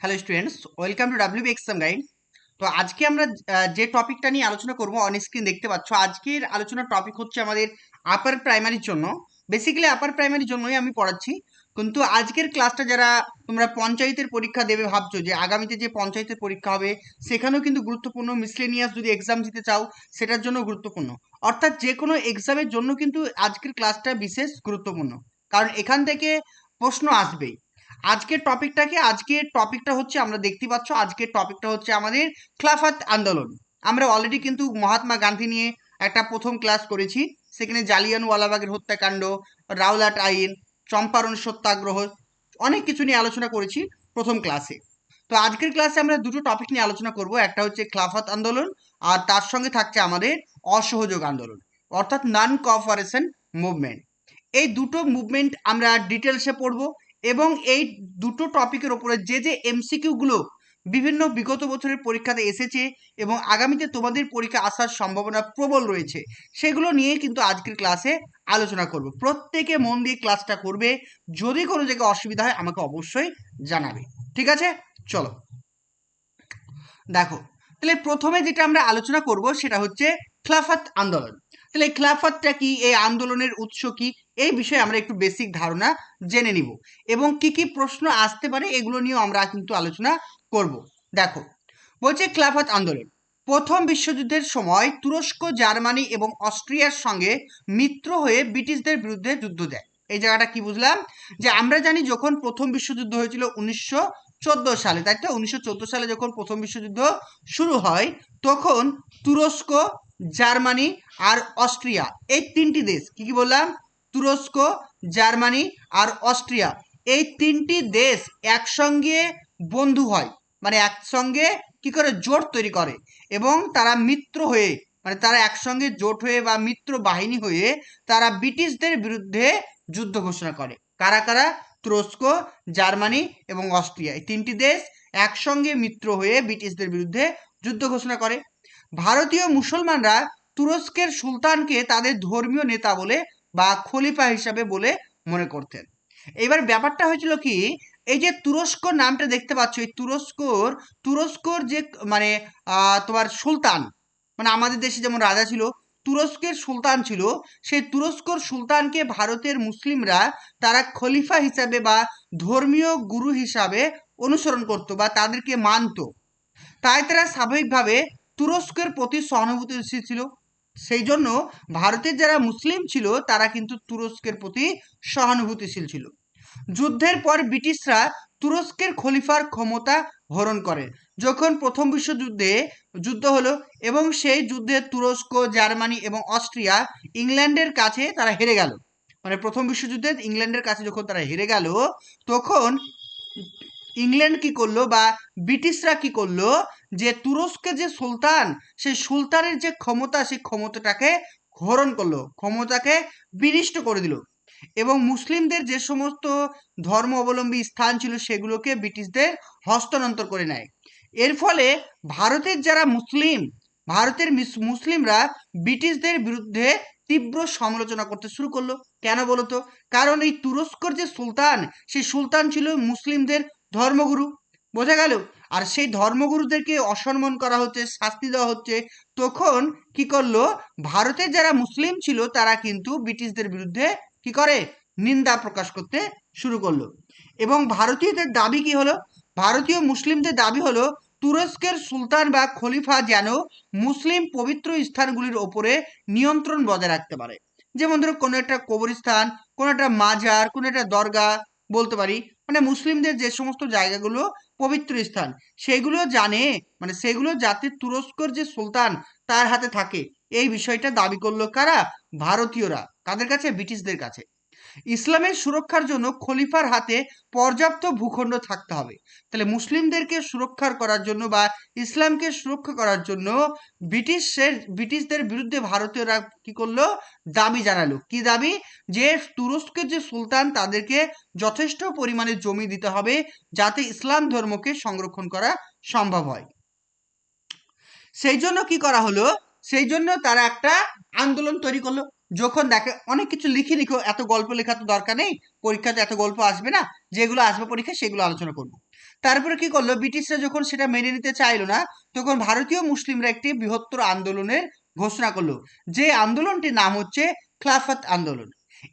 Hello students, welcome to WB exam guide. তো আজকে আমরা যে টপিকটা নিয়ে আলোচনা করব অন স্ক্রিন দেখতে পাচ্ছ। আজকের আলোচনার টপিক হচ্ছে আমাদের আপার প্রাইমারির জন্য। বেসিক্যালি আপার প্রাইমারির জন্যই আমি পড়াচ্ছি, কিন্তু আজকের ক্লাসটা যারা তোমরা পঞ্চায়েতের পরীক্ষা দেবে ভাবছো, যে আগামীতে যে পঞ্চায়েতের পরীক্ষা হবে সেখানেও কিন্তু গুরুত্বপূর্ণ, মিসলেনিয়াস যদি এক্সাম দিতে চাও সেটার জন্য গুরুত্বপূর্ণ। অর্থাৎ যে কোনো এক্সামের জন্য কিন্তু আজকের ক্লাসটা বিশেষ গুরুত্বপূর্ণ, কারণ এখান থেকে প্রশ্ন আসবেই। আজকের টপিকটা হচ্ছে, আমরা দেখতে পাচ্ছ আজকের টপিকটা হচ্ছে আমাদের খিলাফত আন্দোলন। আমরা অলরেডি কিন্তু মহাত্মা গান্ধী নিয়ে একটা প্রথম ক্লাস করেছি, সেখানে জালিয়ানওয়ালাবাগের হত্যাকাণ্ড, রাওলাট আইন, চম্পারণ সত্যাগ্রহ, অনেক কিছু নিয়ে আলোচনা করেছি প্রথম ক্লাসে। তো আজকের ক্লাসে আমরা দুটো টপিক নিয়ে আলোচনা করব, একটা হচ্ছে খিলাফত আন্দোলন, আর তার সঙ্গে থাকছে আমাদের অসহযোগ আন্দোলন, অর্থাৎ নন কোঅপারেশন মুভমেন্ট। এই দুটো মুভমেন্ট আমরা ডিটেলসে পড়বো, এবং এই দুটো টপিকের ওপরে যে যে এমসিকিউগুলো বিভিন্ন বিগত বছরের পরীক্ষাতে এসেছে এবং আগামীতে তোমাদের পরীক্ষা আসার সম্ভাবনা প্রবল রয়েছে, সেগুলো নিয়ে কিন্তু আজকের ক্লাসে আলোচনা করব। প্রত্যেকে মন দিয়ে ক্লাসটা করবে। যদি কোনো জায়গায় অসুবিধা হয় আমাকে অবশ্যই জানাবে, ঠিক আছে? চলো দেখো, তাহলে প্রথমে যেটা আমরা আলোচনা করব সেটা হচ্ছে খিলাফত আন্দোলন। তাহলে এই খিলাফতটা কি, এই আন্দোলনের উৎস কি, এই বিষয়ে আমরা একটু বেসিক ধারণা জেনে নিব, এবং কি কি প্রশ্ন আসতে পারে এগুলো নিয়েও আমরা কিন্তু আলোচনা করব। দেখো, বলছে খিলাফত আন্দোলন প্রথম বিশ্বযুদ্ধের সময় তুরস্ক, জার্মানি এবং অস্ট্রিয়ার সঙ্গে মিত্র হয়ে ব্রিটিশদের বিরুদ্ধে যুদ্ধ দেয়। এই জায়গাটা কি বুঝলাম, যে আমরা জানি যখন প্রথম বিশ্বযুদ্ধ হয়েছিল 1914 সালে, তাই তো? 1914 সালে যখন প্রথম বিশ্বযুদ্ধ শুরু হয়, তখন তুরস্ক, জার্মানি আর অস্ট্রিয়া, এই তিনটি দেশ, কি কি বললাম, তুরস্ক, জার্মানি আর অস্ট্রিয়া, এই তিনটি দেশ একসঙ্গে বন্ধু হয়, মানে একসঙ্গে কি করে জোট তৈরি করে, এবং তারা মিত্র হয়ে, মানে তারা একসঙ্গে জোট হয়ে বা মিত্র বাহিনী হয়ে তারা ব্রিটিশদের বিরুদ্ধে যুদ্ধ ঘোষণা করে। কারা কারা? তুরস্ক, জার্মানি এবং অস্ট্রিয়া, এই তিনটি দেশ একসঙ্গে মিত্র হয়ে ব্রিটিশদের বিরুদ্ধে যুদ্ধ ঘোষণা করে। ভারতীয় মুসলমানরা তুরস্কের সুলতানকে তাদের ধর্মীয় নেতা বলে বা খলিফা হিসাবে বলে মনে করতেন। এবার ব্যাপারটা হয়েছিল কি, এই যে তুরস্ক নামটা দেখতে পাচ্ছ, এই তুরস্কর যে মানে তোমার সুলতান, মানে আমাদের দেশে যেমন রাজা ছিল, তুরস্কের সুলতান ছিল, সেই তুরস্কর সুলতানকে ভারতের মুসলিমরা তারা খলিফা হিসাবে বা ধর্মীয় গুরু হিসাবে অনুসরণ করত বা তাদেরকে মানত। তাই তারা স্বাভাবিকভাবে তুরস্কের প্রতি সহানুভূতিশীল ছিল। সেই জন্য ভারতের যারা মুসলিম ছিল তারা কিন্তু তুরস্কের প্রতি সহানুভূতিশীল ছিল। যুদ্ধের পর ব্রিটিশরা তুরস্কের খলিফার ক্ষমতা হরণ করে। যখন প্রথম বিশ্বযুদ্ধে যুদ্ধ হলো, এবং সেই যুদ্ধে তুরস্ক, জার্মানি এবং অস্ট্রিয়া ইংল্যান্ডের কাছে তারা হেরে গেল, মানে প্রথম বিশ্বযুদ্ধে ইংল্যান্ডের কাছে যখন তারা হেরে গেল, তখন ইংল্যান্ড কি করলো বা ব্রিটিশরা কি করলো, যে তুরস্কের যে সুলতান, সেই সুলতানের যে ক্ষমতা, সেই ক্ষমতাটাকে হরণ করলো, ক্ষমতাকে বিনষ্ট করে দিল, এবং মুসলিমদের যে সমস্ত ধর্ম অবলম্বী স্থান ছিল সেগুলোকে ব্রিটিশদের হস্তান্তর করে নেয়। এর ফলে ভারতের যারা মুসলিম, মুসলিমরা ব্রিটিশদের বিরুদ্ধে তীব্র সমালোচনা করতে শুরু করলো। কেন বলতো? কারণ এই তুরস্কর যে সুলতান, সেই সুলতান ছিল মুসলিমদের ধর্মগুরু, বোঝা গেল? আর সেই ধর্মগুরুদেরকে অসম্মান করা হচ্ছে, শাস্তি দেওয়া হচ্ছে। তখন কি করলো, ভারতের যারা মুসলিম ছিল তারা কিন্তু ব্রিটিশদের বিরুদ্ধে কি করে, নিন্দা প্রকাশ করতে শুরু করলো। এবং ভারতীয়দের দাবি কি হলো, ভারতীয় মুসলিমদের দাবি হলো তুরস্কের সুলতান বা খলিফা যেন মুসলিম পবিত্র স্থানগুলির ওপরে নিয়ন্ত্রণ বজায় রাখতে পারে। যেমন ধরো কোনো একটা কবরস্থান, কোনো একটা মাজার, কোনো একটা দরগা বলতে পারি, মানে মুসলিমদের যে সমস্ত জায়গাগুলো পবিত্র স্থান, সেগুলো জানে, মানে সেগুলো যাতে তুরস্কর যে সুলতান তার হাতে থাকে, এই বিষয়টা দাবি করলো কারা? ভারতীয়রা। কাদের কাছে? ব্রিটিশদের কাছে। ইসলামের সুরক্ষার জন্য খলিফার হাতে পর্যাপ্ত ভূখণ্ড থাকতে হবে। তাহলে মুসলিমদেরকে সুরক্ষা করার জন্য বা ইসলামকে সুরক্ষা করার জন্য ব্রিটিশদের বিরুদ্ধে ভারতীয়রা কি করলো, দাবি জানালো। কি দাবি? যে তুরস্কের যে সুলতান তাদেরকে যথেষ্ট পরিমাণে জমি দিতে হবে যাতে ইসলাম ধর্মকে সংরক্ষণ করা সম্ভব হয়। সেই জন্য কি করা হলো, সেই জন্য তারা একটা আন্দোলন তৈরি করলো। যখন দেখে অনেক কিছু লিখে লিখো, এত গল্প লেখা তো দরকার নেই, পরীক্ষাতে এত গল্প আসবে না, যেগুলো আসবে পরীক্ষায় সেগুলো আলোচনা করব। তারপরে কি করলো, ব্রিটিশরা যখন সেটা মেনে নিতে চাইলো না, তখন ভারতীয় মুসলিমরা একটি বৃহত্তর আন্দোলনের ঘোষণা করলো, যে আন্দোলনটির নাম হচ্ছে খিলাফত আন্দোলন।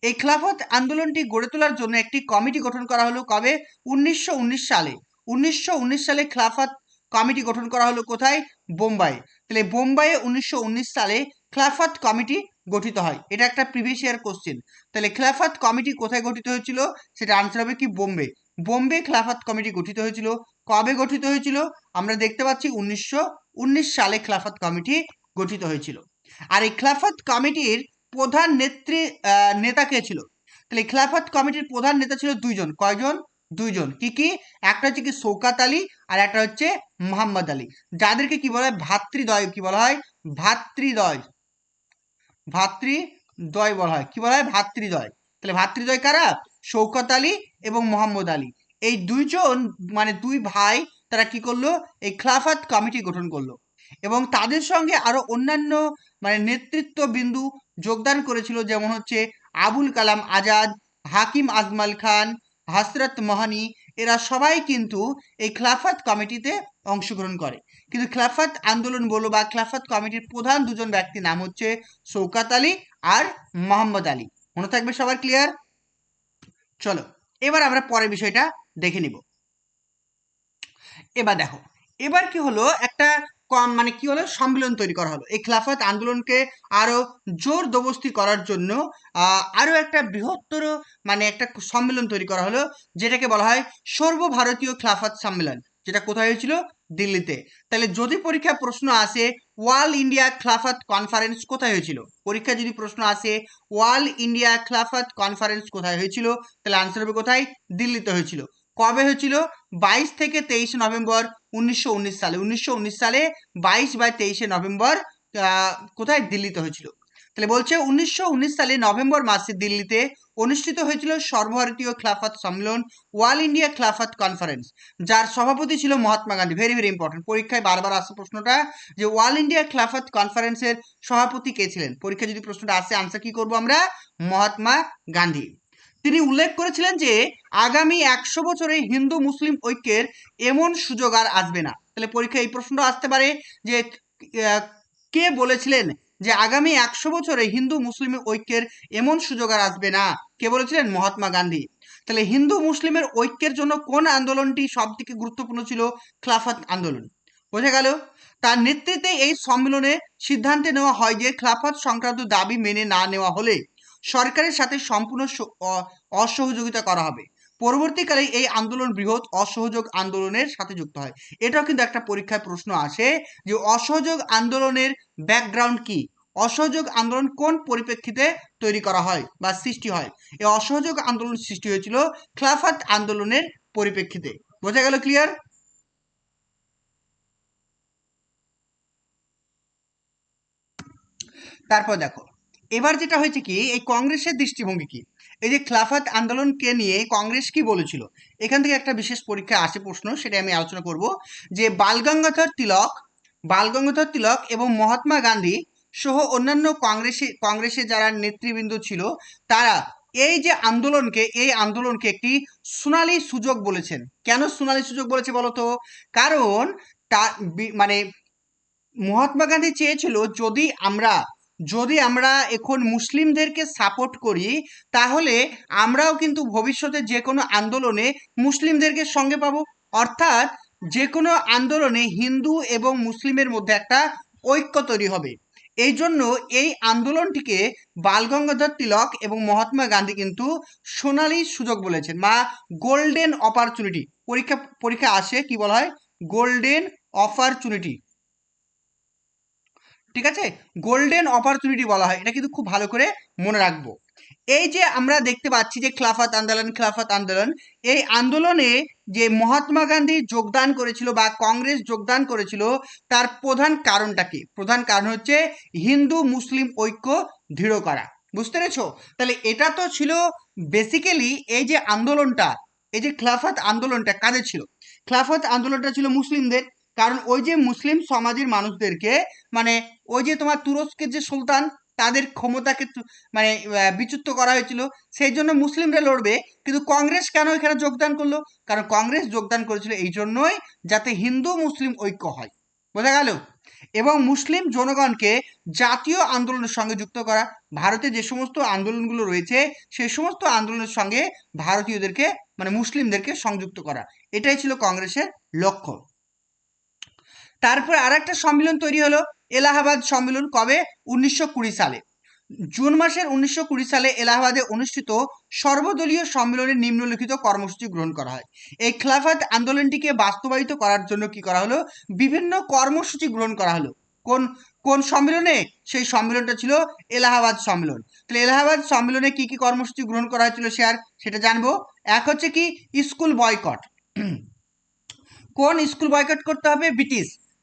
এই খিলাফত আন্দোলনটি গড়ে তোলার জন্য একটি কমিটি গঠন করা হলো কবে, 1919 সালে। 1919 সালে খিলাফত কমিটি গঠন করা হলো কোথায়, বোম্বাই। তাহলে বোম্বাইয়ে 1919 সালে খিলাফত কমিটি গঠিত হয়। এটা একটা প্রিভিয়াস ইয়ার কোশ্চেন। তাহলে খিলাফত কমিটি কোথায় গঠিত হয়েছিল, সেটা আনসার হবে কি, বোম্বে। বোম্বে খিলাফত কমিটি গঠিত হয়েছিল। কবে গঠিত হয়েছিল, আমরা দেখতে পাচ্ছি 1919 সালে খিলাফত কমিটি গঠিত হয়েছিল। আর এই খিলাফত কমিটির প্রধান নেতা কে ছিল, তাহলে খিলাফত কমিটির প্রধান নেতা ছিল দুইজন। কয়জন, দুইজন। কি কি, একটা হচ্ছে কি শৌকাত আলী, আর একটা হচ্ছে মোহাম্মদ আলী, যাদেরকে কি বলা হয়, ভাতৃদ্বয়। কি বলা হয়, ভাতৃদ্বয়। ভাতৃদ্বয় বলা হয়, কি বলা হয়, ভাতৃদ্বয়। তাহলে ভাতৃদ্বয় কারা, শৌকত আলী এবং মোহাম্মদ আলী। এই দুইজন মানে দুই ভাই, তারা কি করলো, এই খিলাফত কমিটি গঠন করলো। এবং তাদের সঙ্গে আরো অন্যান্য মানে নেতৃত্ব বিন্দু যোগদান করেছিল, যেমন হচ্ছে আবুল কালাম আজাদ, হাকিম আজমাল খান, হযরত মোহানি। এরা সবাই কিন্তু এই খিলাফত কমিটিতে অংশগ্রহণ করে। কিন্তু খিলাফত আন্দোলন বলো বা খিলাফত কমিটির প্রধান দুজন ব্যক্তির নাম হচ্ছে শৌকাত আলী আর মোহাম্মদ আলী। মনে থাকবে সবার, ক্লিয়ার? চলো এবার আমরা পরের বিষয়টা দেখে নিব। এবার দেখো, এবার কি হলো, একটা মানে কি হলো, সম্মেলন তৈরি করা হলো এই খিলাফত আন্দোলনকে আরো জোর জবরদস্তি করার জন্য। আরো একটা বৃহত্তর মানে একটা সম্মেলন তৈরি করা হলো, যেটাকে বলা হয় সর্বভারতীয় খিলাফত সম্মেলন, যেটা কোথায় হয়েছিল, দিল্লিতে। তাহলে যদি পরীক্ষা প্রশ্ন আসে ওয়ার্ল্ড ইন্ডিয়া খিলাফত কনফারেন্স কোথায় হয়েছিল, পরীক্ষা যদি প্রশ্ন আসে ওয়ার্ল্ড ইন্ডিয়া খিলাফত কনফারেন্স কোথায় হয়েছিল, তাহলে আনসার হবে কোথায়, দিল্লিতে হয়েছিল। কবে হয়েছিল, 22 থেকে 23 নভেম্বর 1919 সালে। 1919 সালে 22 বা 23 নভেম্বর কোথায়, দিল্লিতে হয়েছিল। তাহলে বলছে 1919 সালে নভেম্বর মাসে দিল্লিতে অনুষ্ঠিত হয়েছিল সর্বভারতীয় খিলাফত সম্মেলন, ওয়ার্ল্ড ইন্ডিয়া খিলাফত কনফারেন্স, যার সভাপতি ছিল Mahatma Gandhi. Very very important, পরীক্ষায় বারবার আসে প্রশ্নটা, যে ওয়ার্ল্ড ইন্ডিয়া খিলাফত কনফারেন্সের সভাপতি কে ছিলেন। পরীক্ষা যদি প্রশ্নটা আসে, আনসার কি করবো আমরা, মহাত্মা গান্ধী। তিনি উল্লেখ করেছিলেন যে আগামী 100 বছরে হিন্দু মুসলিম ঐক্যের এমন সুযোগ আর আসবে না। তাহলে পরীক্ষায় এই প্রশ্নটা আসতে পারে যে কে বলেছিলেন যে আগামী 100 বছরে হিন্দু মুসলিম ঐক্যের এমন সুযোগ আর আসবে না, কে বলেছিলেন, মহাত্মা গান্ধী। তাহলে হিন্দু মুসলিমের ঐক্যের জন্য কোন আন্দোলনটি সব থেকে গুরুত্বপূর্ণ ছিল, খিলাফত আন্দোলন। বোঝা গেল। তার নেতৃত্বে এই সম্মেলনে সিদ্ধান্ত নেওয়া হয় যে খিলাফত সংক্রান্ত দাবি মেনে না নেওয়া হলে সরকারের সাথে সম্পূর্ণ অসহযোগিতা করা হবে। পরবর্তীকালে এই আন্দোলন বৃহৎ অসহযোগ আন্দোলনের সাথে যুক্ত হয়। এটাও কিন্তু একটা পরীক্ষায় প্রশ্ন আসে যে অসহযোগ আন্দোলনের ব্যাকগ্রাউন্ড কি, অসহযোগ আন্দোলন কোন পরিপ্রেক্ষিতে তৈরি করা হয় বা সৃষ্টি হয়। এই অসহযোগ আন্দোলন সৃষ্টি হয়েছিল খিলাফত আন্দোলনের পরিপ্রেক্ষিতে। বোঝা গেল, ক্লিয়ার? তারপর দেখো, এবার যেটা হয়েছে কি, এই কংগ্রেসের দৃষ্টিভঙ্গি কি, এই যে খিলাফত আন্দোলনকে নিয়ে কংগ্রেস কি বলেছিল, এখান থেকে একটা বিশেষ পরীক্ষা আসে প্রশ্ন, সেটা আমি আলোচনা করব। যে বাল গঙ্গাধর তিলক এবং মহাত্মা গান্ধী সহ অন্যান্য কংগ্রেসে যারা নেতৃবৃন্দ ছিল, তারা এই আন্দোলনকে একটি সোনালী সুযোগ বলেছেন। কেন সোনালী সুযোগ বলেছে বলতো, কারণ তা মানে মহাত্মা গান্ধী চেয়েছিল যদি আমরা এখন মুসলিমদেরকে সাপোর্ট করি, তাহলে আমরাও কিন্তু ভবিষ্যতে যে কোনো আন্দোলনে মুসলিমদেরকে সঙ্গে পাবো। অর্থাৎ যে কোনো আন্দোলনে হিন্দু এবং মুসলিমের মধ্যে একটা ঐক্য তৈরি হবে। এই জন্য এই আন্দোলনটিকে বালগঙ্গাধর তিলক এবং মহাত্মা গান্ধী কিন্তু সোনালী সুযোগ বলেছেন, বা গোল্ডেন অপরচুনিটি। পরীক্ষা আসে কি বলা হয়, গোল্ডেন অপরচুনিটি। ঠিক আছে, গোল্ডেন অপরচুনিটি বলা হয়। এটা কিন্তু খুব ভালো করে মনে রাখবো। এই যে আমরা দেখতে পাচ্ছি যে খিলাফত আন্দোলন, এই আন্দোলনে যে মহাত্মা গান্ধী যোগদান করেছিল বা কংগ্রেস যোগদান করেছিল, তার প্রধান কারণটা কি, প্রধান কারণ হচ্ছে হিন্দু মুসলিম ঐক্য দৃঢ় করা। বুঝতে পেরেছো? তাহলে এটা তো ছিল বেসিক্যালি এই যে আন্দোলনটা, এই যে খিলাফত আন্দোলনটা কাদের ছিল, খিলাফত আন্দোলনটা ছিল মুসলিমদের। কারণ ওই যে মুসলিম সমাজের মানুষদেরকে মানে ওই যে তোমার তুরস্কের যে সুলতান, তাদের ক্ষমতাকে মানে বিচ্যুত করা হয়েছিল, সেই জন্য মুসলিমরা লড়বে। কিন্তু কংগ্রেস কেন এখানে যোগদান করলো? কারণ কংগ্রেস যোগদান করেছিল এই জন্যই যাতে হিন্দু মুসলিম ঐক্য হয়, বোঝা গেল, এবং মুসলিম জনগণকে জাতীয় আন্দোলনের সঙ্গে যুক্ত করা। ভারতে যে সমস্ত আন্দোলনগুলো রয়েছে সেই সমস্ত আন্দোলনের সঙ্গে ভারতীয়দেরকে মানে মুসলিমদেরকে সংযুক্ত করা, এটাই ছিল কংগ্রেসের লক্ষ্য। তারপর আর একটা সম্মেলন তৈরি হলো, এলাহাবাদ সম্মেলন। কবে? 1920 সালে, জুন মাসের 1920 সালে এলাহাবাদে অনুষ্ঠিত সর্বদলীয় সম্মেলনে নিম্নলিখিত কর্মসূচি গ্রহণ করা হয়। এই খেলাফত আন্দোলনটিকে বাস্তবায়িত করার জন্য কি করা হলো? বিভিন্ন কর্মসূচি গ্রহণ করা হলো। কোন কোন সম্মেলনে? সেই সম্মেলনটা ছিল এলাহাবাদ সম্মেলন। তাহলে এলাহাবাদ সম্মেলনে কি কি কর্মসূচি গ্রহণ করা হয়েছিল সেটা জানবো। এক হচ্ছে কি স্কুল বয়কট। কোন স্কুল বয়কট করতে হবে?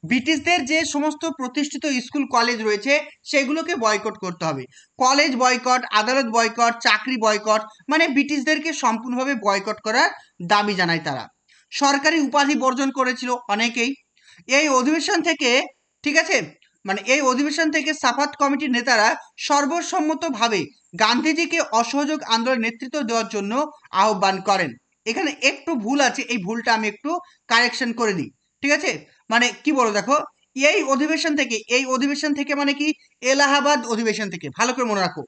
ব্রিটিশদের যে সমস্ত প্রতিষ্ঠিত স্কুল কলেজ রয়েছে সেগুলোকে বয়কট করতে হবে। কলেজ বয়কট, আদালত বয়কট, চাকরি বয়কট, মানে ব্রিটিশদেরকে সম্পূর্ণভাবে বয়কট করার দাবি জানায় তারা। সরকারি উপাধি বর্জন করেছিল অনেকেই। এই অধিবেশন থেকে, ঠিক আছে, মানে এই অধিবেশন থেকে সাফাত কমিটির নেতারা সর্বসম্মতভাবে গান্ধীজিকে অসহযোগ আন্দোলনের নেতৃত্ব দেওয়ার জন্য আহ্বান করেন। এখানে একটু ভুল আছে, এই ভুলটা আমি একটু কারেকশন করে দিই, ঠিক আছে। মানে কি বলো দেখো, এই অধিবেশন থেকে মানে কি? এলাহাবাদ অধিবেশন থেকে, ভালো করে মনে রাখো,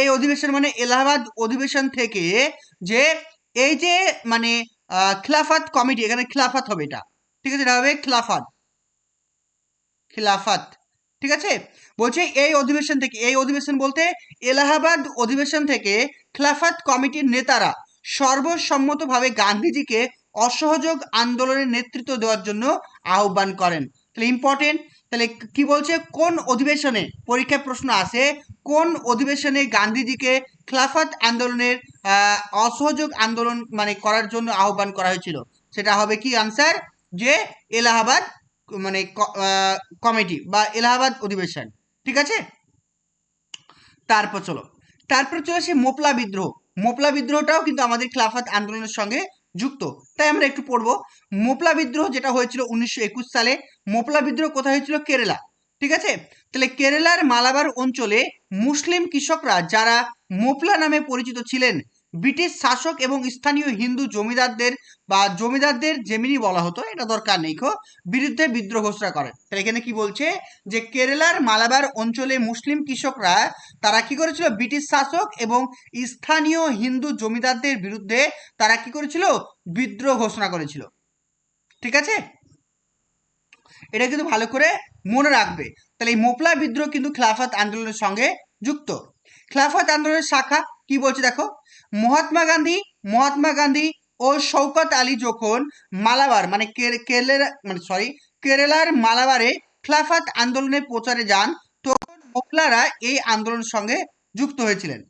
এই অধিবেশন মানে এলাহাবাদ অধিবেশন থেকে যে এই যে মানে খিলাফত কমিটি, এখানে খিলাফত হবে এটা, ঠিক আছে, এটা হবে খিলাফত, ঠিক আছে। বলছে এই অধিবেশন থেকে, এই অধিবেশন বলতে এলাহাবাদ অধিবেশন থেকে খিলাফত কমিটির নেতারা সর্বসম্মতভাবে গান্ধীজিকে অসহযোগ আন্দোলনের নেতৃত্ব দেওয়ার জন্য আহ্বান করেন। তাহলে ইম্পর্টেন্ট, তাহলে কি বলছে? কোন অধিবেশনে, পরীক্ষায় প্রশ্ন আসে, কোন অধিবেশনে গান্ধীজিকে খিলাফত আন্দোলনের অসহযোগ আন্দোলন মানে করার জন্য আহ্বান করা হয়েছিল? সেটা হবে কি আনসার? যে এলাহাবাদ মানে কমিটি বা এলাহাবাদ অধিবেশন, ঠিক আছে। তারপর চলে আসে মোপলা বিদ্রোহ। মোপলা বিদ্রোহটাও কিন্তু আমাদের খিলাফত আন্দোলনের সঙ্গে যুক্ত, তাই আমরা একটু পড়বো। মোপলা বিদ্রোহ যেটা হয়েছিল 1921 সালে, মোপলা বিদ্রোহ কোথায় হয়েছিল? কেরালা, ঠিক আছে। তাহলে কেরালার মালাবার অঞ্চলে মুসলিম কৃষকরা, যারা মোপলা নামে পরিচিত ছিলেন, ব্রিটিশ শাসক এবং স্থানীয় হিন্দু জমিদারদের জেমিনি বলা হতো, এটা দরকার নেই, বিরুদ্ধে বিদ্রোহ ঘোষণা করেন। তাহলে এখানে কি বলছে? যে কেরালার মালাবার অঞ্চলে মুসলিম কৃষকরা তারা কি করেছিল? ব্রিটিশ শাসক এবং স্থানীয় হিন্দু জমিদারদের বিরুদ্ধে তারা কি করেছিল? বিদ্রোহ ঘোষণা করেছিল, ঠিক আছে। এটা কিন্তু ভালো করে মনে রাখবে। তাহলে এই মোপলা বিদ্রোহ কিন্তু খিলাফত আন্দোলনের সঙ্গে যুক্ত। খিলাফত আন্দোলনের শাখা কি বলছে দেখো, মহাত্মা গান্ধী ও শওকত আলী যখন মালাবার মানে কেরালার মালাবারে খিলাফত আন্দোলনের প্রচারে যান, তখন মোপলারা এই আন্দোলনের সঙ্গে যুক্ত হয়েছিলেন।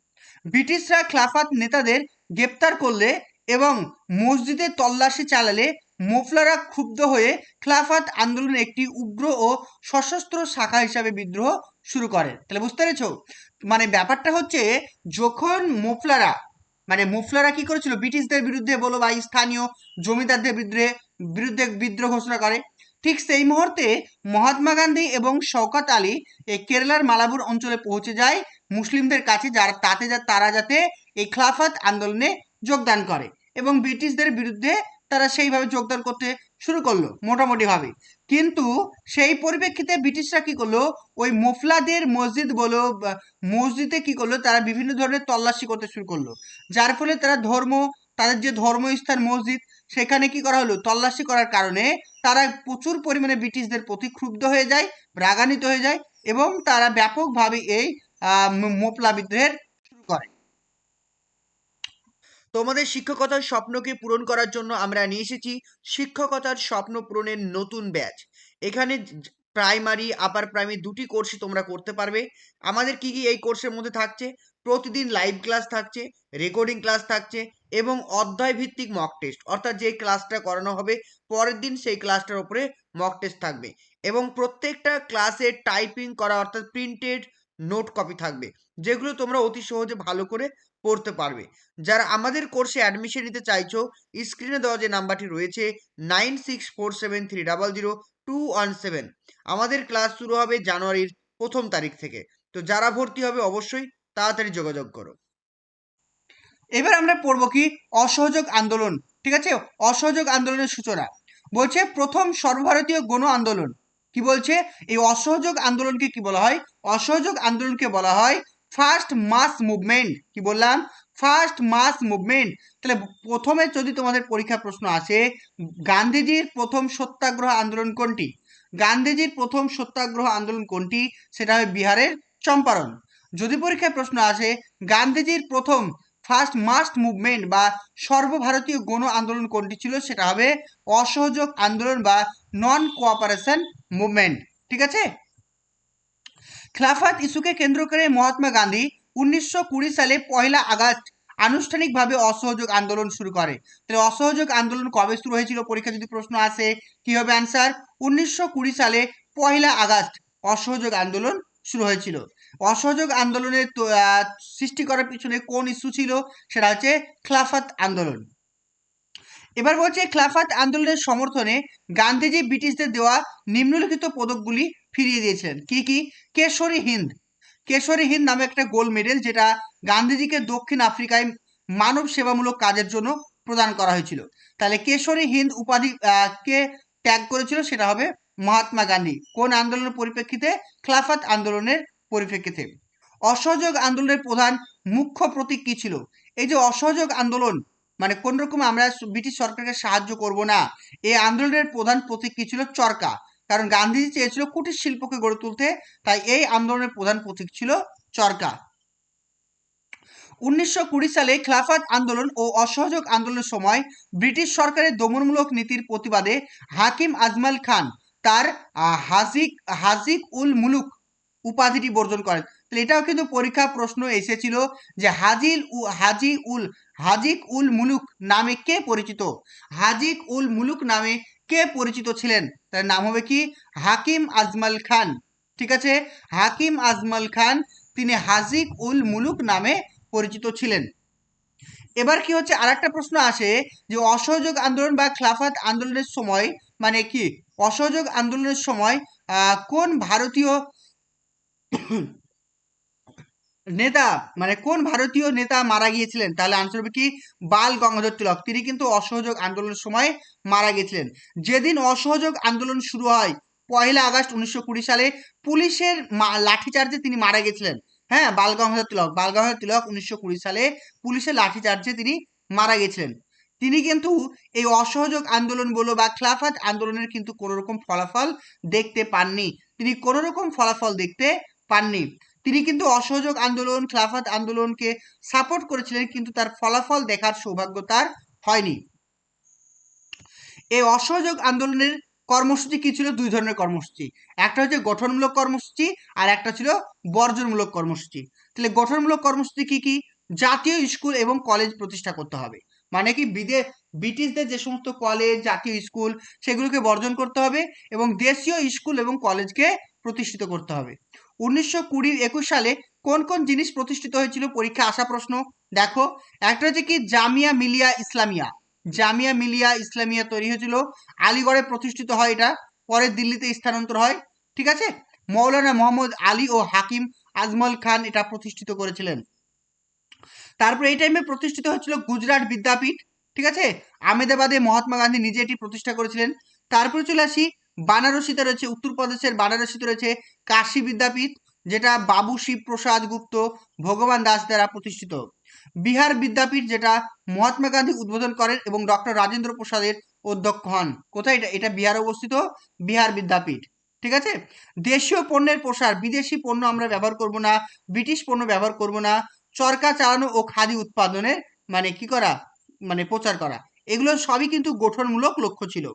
ব্রিটিশরা খিলাফত নেতাদের গ্রেপ্তার করলে এবং মসজিদে তল্লাশি চালালে মোফলারা ক্ষুব্ধ হয়ে খিলাফত আন্দোলনের একটি উগ্র ও সশস্ত্র শাখা হিসাবে বিদ্রোহ শুরু করে। তাহলে বুঝতে পেরেছো? মানে ব্যাপারটা হচ্ছে, যখন মুফলারা কি করেছিল? ব্রিটিশদের বিরুদ্ধে বলো বা স্থানীয় জমিদারদের বিরুদ্ধে বিদ্রোহ ঘোষণা করে, ঠিক সেই মুহূর্তে মহাত্মা গান্ধী এবং শওকত আলী এই কেরালার মালাবুর অঞ্চলে পৌঁছে যায় মুসলিমদের কাছে, তারা যাতে এই খিলাফত আন্দোলনে যোগদান করে, এবং ব্রিটিশদের বিরুদ্ধে তারা সেইভাবে যোগদান করতে শুরু করলো মোটামুটি ভাবে। কিন্তু সেই পরিপ্রেক্ষিতে ব্রিটিশরা কি করলো? ওই মোফলাদের মসজিদে কি করলো? তারা বিভিন্ন ধরনের তল্লাশি করতে শুরু করলো, যার ফলে তাদের যে ধর্মস্থান মসজিদ, সেখানে কি করা হলো? তল্লাশি করার কারণে তারা প্রচুর পরিমাণে ব্রিটিশদের প্রতি ক্ষুব্ধ হয়ে যায়, রাগান্বিত হয়ে যায়, এবং তারা ব্যাপকভাবে এই মোপলা বিদ্রোহের শুরু করে। তোমাদের শিক্ষকতার স্বপ্নকে পূরণ করার জন্য আমরা নিয়ে এসেছি শিক্ষকতার স্বপ্ন পূরণের নতুন ব্যাচ। এখানে প্রাইমারি, আপার প্রাইমারি দুটি কোর্সই তোমরা করতে পারবে। আমাদের কি কি এই কোর্সের মধ্যে থাকছে? প্রতিদিন লাইভ ক্লাস থাকছে, রেকর্ডিং ক্লাস থাকছে, এবং অধ্যায় ভিত্তিক মক টেস্ট, অর্থাৎ যে ক্লাসটা করানো হবে পরের দিন সেই ক্লাসটার উপরে মক টেস্ট থাকবে, এবং প্রত্যেকটা ক্লাসে টাইপিং করা অর্থাৎ প্রিন্টেড নোট কপি থাকবে, যেগুলো তোমরা অতি সহজে ভালো করে পড়তে পারবে। যারা আমাদের কোর্সে অ্যাডমিশন নিতে চাইছো, স্ক্রিনে দেওয়া যে নাম্বারটি রয়েছে 9647300217, আমাদের ক্লাস শুরু হবে জানুয়ারির 1 তারিখ থেকে। তো যারা ভর্তি হবে অবশ্যই তাড়াতাড়ি যোগাযোগ করো। এবার আমরা পড়বো কি অসহযোগ আন্দোলন। ঠিক আছে, অসহযোগ আন্দোলনের সূচনা বলছে প্রথম সর্বভারতীয় গণ আন্দোলন। কি বলছে, এই অসহযোগ আন্দোলনকে কি বলা হয়? অসহযোগ আন্দোলনকে বলা হয় ফার্স্ট মাস মুভমেন্ট। কি বললাম? First mass movement. তাহলে প্রথমে যদি তোমাদের পরীক্ষা প্রশ্ন আসে গান্ধীজির প্রথম সত্যাগ্রহ আন্দোলন কোনটি, গান্ধীজির প্রথম সত্যাগ্রহ আন্দোলন কোনটি, সেটা হয় বিহারের চম্পারণ। যদি পরীক্ষায় প্রশ্ন আসে গান্ধীজির প্রথম ফার্স্ট মাস্ট মুভমেন্ট বা সর্বভারতীয় গণ আন্দোলন কোনটি ছিল, সেটা হবে অসহযোগ আন্দোলন বা নন কোঅপারেশন মুভমেন্ট। ঠিক আছে, খিলাফত ইস্যুকে কেন্দ্র করে মহাত্মা গান্ধী 1920 সালে 1 আগস্ট আনুষ্ঠানিকভাবে অসহযোগ আন্দোলন শুরু করে। তাহলে অসহযোগ আন্দোলন কবে শুরু হয়েছিল, পরীক্ষা যদি প্রশ্ন আসে কি হবে অ্যান্সার? 1920 সালে 1 আগস্ট অসহযোগ আন্দোলন শুরু হয়েছিল। অসহযোগ আন্দোলনের সৃষ্টি করার পিছনে কোন ইস্যু ছিল, সেটা হচ্ছে খিলাফত আন্দোলন। এবার বলছে খিলাফত আন্দোলনের সমর্থনে গান্ধীজি ব্রিটিশদের দেওয়া নিম্নলিখিত পদকগুলি ফিরিয়ে দিয়েছিলেন। কি কি? কেশরী হিন্দ, কেশরী হিন্দ নামে একটা গোল্ড মেডেল যেটা গান্ধীজিকে দক্ষিণ আফ্রিকায় মানব সেবামূলক কাজের জন্য প্রদান করা হয়েছিল। তাহলে কেশরী হিন্দ উপাধি কে ত্যাগ করেছিল, সেটা হবে মহাত্মা গান্ধী। কোন আন্দোলনের পরিপ্রেক্ষিতে? খিলাফত আন্দোলনের পরিপ্রেক্ষিতে। অসহযোগ আন্দোলনের প্রধান মুখ্য প্রতীক কি ছিল? এই যে অসহযোগ আন্দোলন মানে কোন রকম আমরা ব্রিটিশ সরকারকে সাহায্য করব না, এই আন্দোলনের প্রধান প্রতীক কি ছিল? চরকা। কারণ গান্ধীজি চেয়েছিল কুটির শিল্পকে গড়ে তুলতে, তাই এই আন্দোলনের প্রধান প্রতীক ছিল চরকা। 1920 সালে খিলাফত আন্দোলন ও অসহযোগ আন্দোলনের সময় ব্রিটিশ সরকারের দমনমূলক নীতির প্রতিবাদে হাকিম আজমাল খান তার হাজিক উল মুলুক উপাধিটি বর্জন করেন। তাহলে এটাও কিন্তু পরীক্ষা প্রশ্ন এসেছিল যে হাজিক উল মুলুক নামে কে পরিচিত, হাজিক উল মুলুক নামে কে পরিচিত ছিলেন? তার নাম হবে কি? হাকিম আজমাল খান। ঠিক আছে, হাকিম আজমাল খান তিনি হাজিক উল মুলুক নামে পরিচিত ছিলেন। এবার কি হচ্ছে, আরেকটা প্রশ্ন আসে যে অসহযোগ আন্দোলন বা খিলাফত আন্দোলনের সময় মানে কি অসহযোগ আন্দোলনের সময় কোন ভারতীয় নেতা মানে কোন ভারতীয় নেতা মারা গিয়েছিলেন? তাহলে আনসার হবে কি? বাল গঙ্গাধর তিলক। তিনি কিন্তু অসহযোগ আন্দোলনের সময় মারা গিয়েছিলেন। যেদিন অসহযোগ আন্দোলন শুরু হয় 1 আগস্ট 1920 সালে পুলিশের লাঠিচার্জে তিনি মারা গেছিলেন। হ্যাঁ, বাল গঙ্গাধর তিলক, বাল গঙ্গাধর তিলক 1920 সালে পুলিশের লাঠিচার্জে তিনি মারা গেছিলেন। তিনি কিন্তু এই অসহযোগ আন্দোলন বলো বা খিলাফত আন্দোলনের কিন্তু কোনো রকম ফলাফল দেখতে পাননি, তিনি কোনো রকম ফলাফল দেখতে পাননি। তিনি কিন্তু অসহযোগ আন্দোলন খিলাফত আন্দোলনকে সাপোর্ট করেছিলেন, কিন্তু তার ফলাফল দেখার সৌভাগ্য তার হয়নি। এই অসহযোগ আন্দোলনের কর্মসূচি কি ছিল? 2 ধরনের কর্মসূচি, একটা হচ্ছে গঠনমূলক কর্মসূচি আর একটা ছিল বর্জনমূলক কর্মসূচি। তাহলে গঠনমূলক কর্মসূচি কি কি? জাতীয় স্কুল এবং কলেজ প্রতিষ্ঠা করতে হবে, মানে কি ব্রিটিশদের যে সমস্ত কলেজ জাতীয় স্কুল সেগুলোকে বর্জন করতে হবে এবং দেশীয় স্কুল এবং কলেজকে প্রতিষ্ঠিত করতে হবে। 1920-21 সালে কোন কোন জিনিস প্রতিষ্ঠিত হয়েছিল, পরীক্ষা আসা প্রশ্ন দেখো। একটা হচ্ছে কি জামিয়া মিলিয়া ইসলামিয়া, জামিয়া মিলিয়া ইসলামিয়া তৈরি হয়েছিল আলিগড়ে প্রতিষ্ঠিত হয়, এটা পরে দিল্লিতে স্থানান্তর হয়। ঠিক আছে, মৌলানা মোহাম্মদ আলী ও হাকিম আজমল খান এটা প্রতিষ্ঠিত করেছিলেন। তারপরে এই টাইমে প্রতিষ্ঠিত হয়েছিল গুজরাট বিদ্যাপীঠ। ঠিক আছে, আহমেদাবাদে মহাত্মা গান্ধী নিজে এটি প্রতিষ্ঠা করেছিলেন। তারপরে চলে আসি বানারসিতে রয়েছে, উত্তরপ্রদেশের বানারসিতে রয়েছে কাশী বিদ্যাপীঠ, যেটা বাবু শিব প্রসাদ গুপ্ত ভগবান দাস দ্বারা প্রতিষ্ঠিত। বিহার বিদ্যাপীঠ যেটা মহাত্মা গান্ধী উদ্বোধন করেন এবং ডক্টর রাজেন্দ্র প্রসাদের অধ্যক্ষ হন। কোথায় এটা? এটা বিহারে অবস্থিত, বিহার বিদ্যাপীঠ। ঠিক আছে, দেশীয় পণ্যের প্রসার, বিদেশি পণ্য আমরা ব্যবহার করব না, ব্রিটিশ পণ্য ব্যবহার করব না, চরকা চালানো ও খাদি উৎপাদনের মানে কি করা, মানে প্রচার করা, এগুলো সবই কিন্তু গঠনমূলক লক্ষ্য ছিল।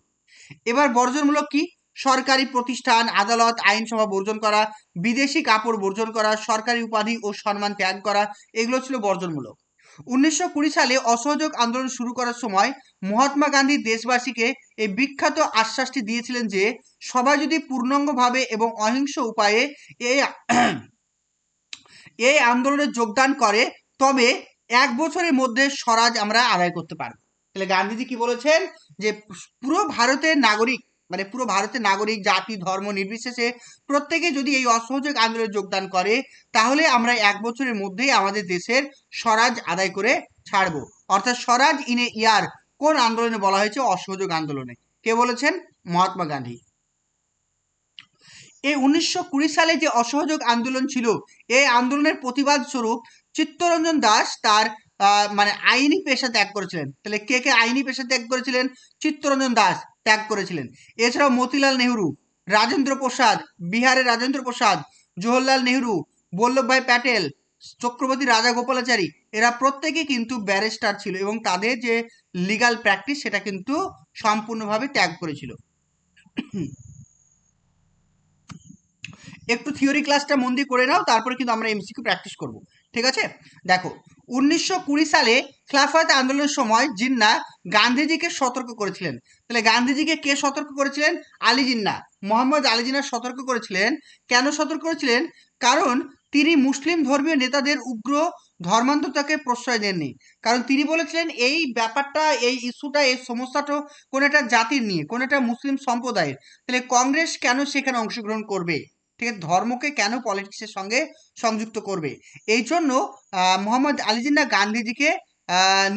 এবার বর্জনমূলক কি? সরকারি প্রতিষ্ঠান আদালত আইনসভা বর্জন করা, বিদেশি কাপড় বর্জন করা, সরকারি উপাধি ও সম্মান ত্যাগ করা, এগুলো ছিল বর্জনমূলক। 1920 সালে অসহযোগ আন্দোলন শুরু করার সময় মহাত্মা গান্ধী দেশবাসীকে এই বিখ্যাত আশ্বাসটি দিয়েছিলেন যে সবাই যদি পূর্ণাঙ্গভাবে এবং অহিংস উপায়ে এই এই আন্দোলনে যোগদান করে তবে 1 বছরের মধ্যে স্বরাজ আমরা আদায় করতে পারব। তাহলে গান্ধীজি কি বলেছেন যে পুরো ভারতের নাগরিক মানে পুরো ভারতের নাগরিক জাতি ধর্ম নির্বিশেষে প্রত্যেকে যদি এই অসহযোগ আন্দোলনে যোগদান করে, তাহলে আমরা 1 বছরের মধ্যেই আমাদের দেশের স্বরাজ আদায় করে ছাড়বো। অর্থাৎ স্বরাজ ইন এ ইয়ার কোন আন্দোলনে বলা হয়েছে? অসহযোগ আন্দোলনে। কে বলেছেন? মহাত্মা গান্ধী। এই 1920 সালে যে অসহযোগ আন্দোলন ছিল, এই আন্দোলনের প্রতিবাদ স্বরূপ চিত্তরঞ্জন দাস তার মানে আইনি পেশা ত্যাগ করেছিলেন। তাহলে কে কে আইনি পেশা ত্যাগ করেছিলেন? চিত্তরঞ্জন দাস ত্যাগ করেছিলেন। এছাড়াও মতিলাল নেহরু, রাজেন্দ্র প্রসাদ, বিহারের রাজেন্দ্র প্রসাদ, জওহরলাল নেহরু, বল্লভভাই প্যাটেল, চক্রবর্তী রাজাগোপালাচারী, এরা প্রত্যেকে কিন্তু ব্যারিস্টার ছিল এবং তাদের যে লিগাল প্র্যাকটিস সেটা কিন্তু সম্পূর্ণভাবে ত্যাগ করেছিল। একটু থিওরি ক্লাসটা মন দিয়ে করে নাও, তারপরে কিন্তু আমরা এমসিকিউ প্র্যাকটিস করব। ঠিক আছে? দেখো, 1920 সালে খিলাফত আন্দোলনের সময় জিন্না গান্ধীজিকে সতর্ক করেছিলেন। তাহলে গান্ধীজিকে কে সতর্ক করেছিলেন? আলী জিন্না, মোহাম্মদ আলী জিন্না সতর্ক করেছিলেন। কেন সতর্ক করেছিলেন? কারণ তিনি মুসলিম ধর্মীয় নেতাদের উগ্র ধর্মান্তরতাকে প্রশ্রয় দেননি। কারণ তিনি বলেছিলেন এই ব্যাপারটা, এই ইস্যুটা, এই সমস্যাটা কোনো একটা জাতির নিয়ে, কোনো একটা মুসলিম সম্প্রদায়ের। তাহলে কংগ্রেস কেন সেখানে অংশগ্রহণ করবে? ঠিক আছে, ধর্মকে কেন পলিটিক্সের সঙ্গে সংযুক্ত করবে? এই জন্য মোহাম্মদ আলী জিন্নাহ গান্ধীজিকে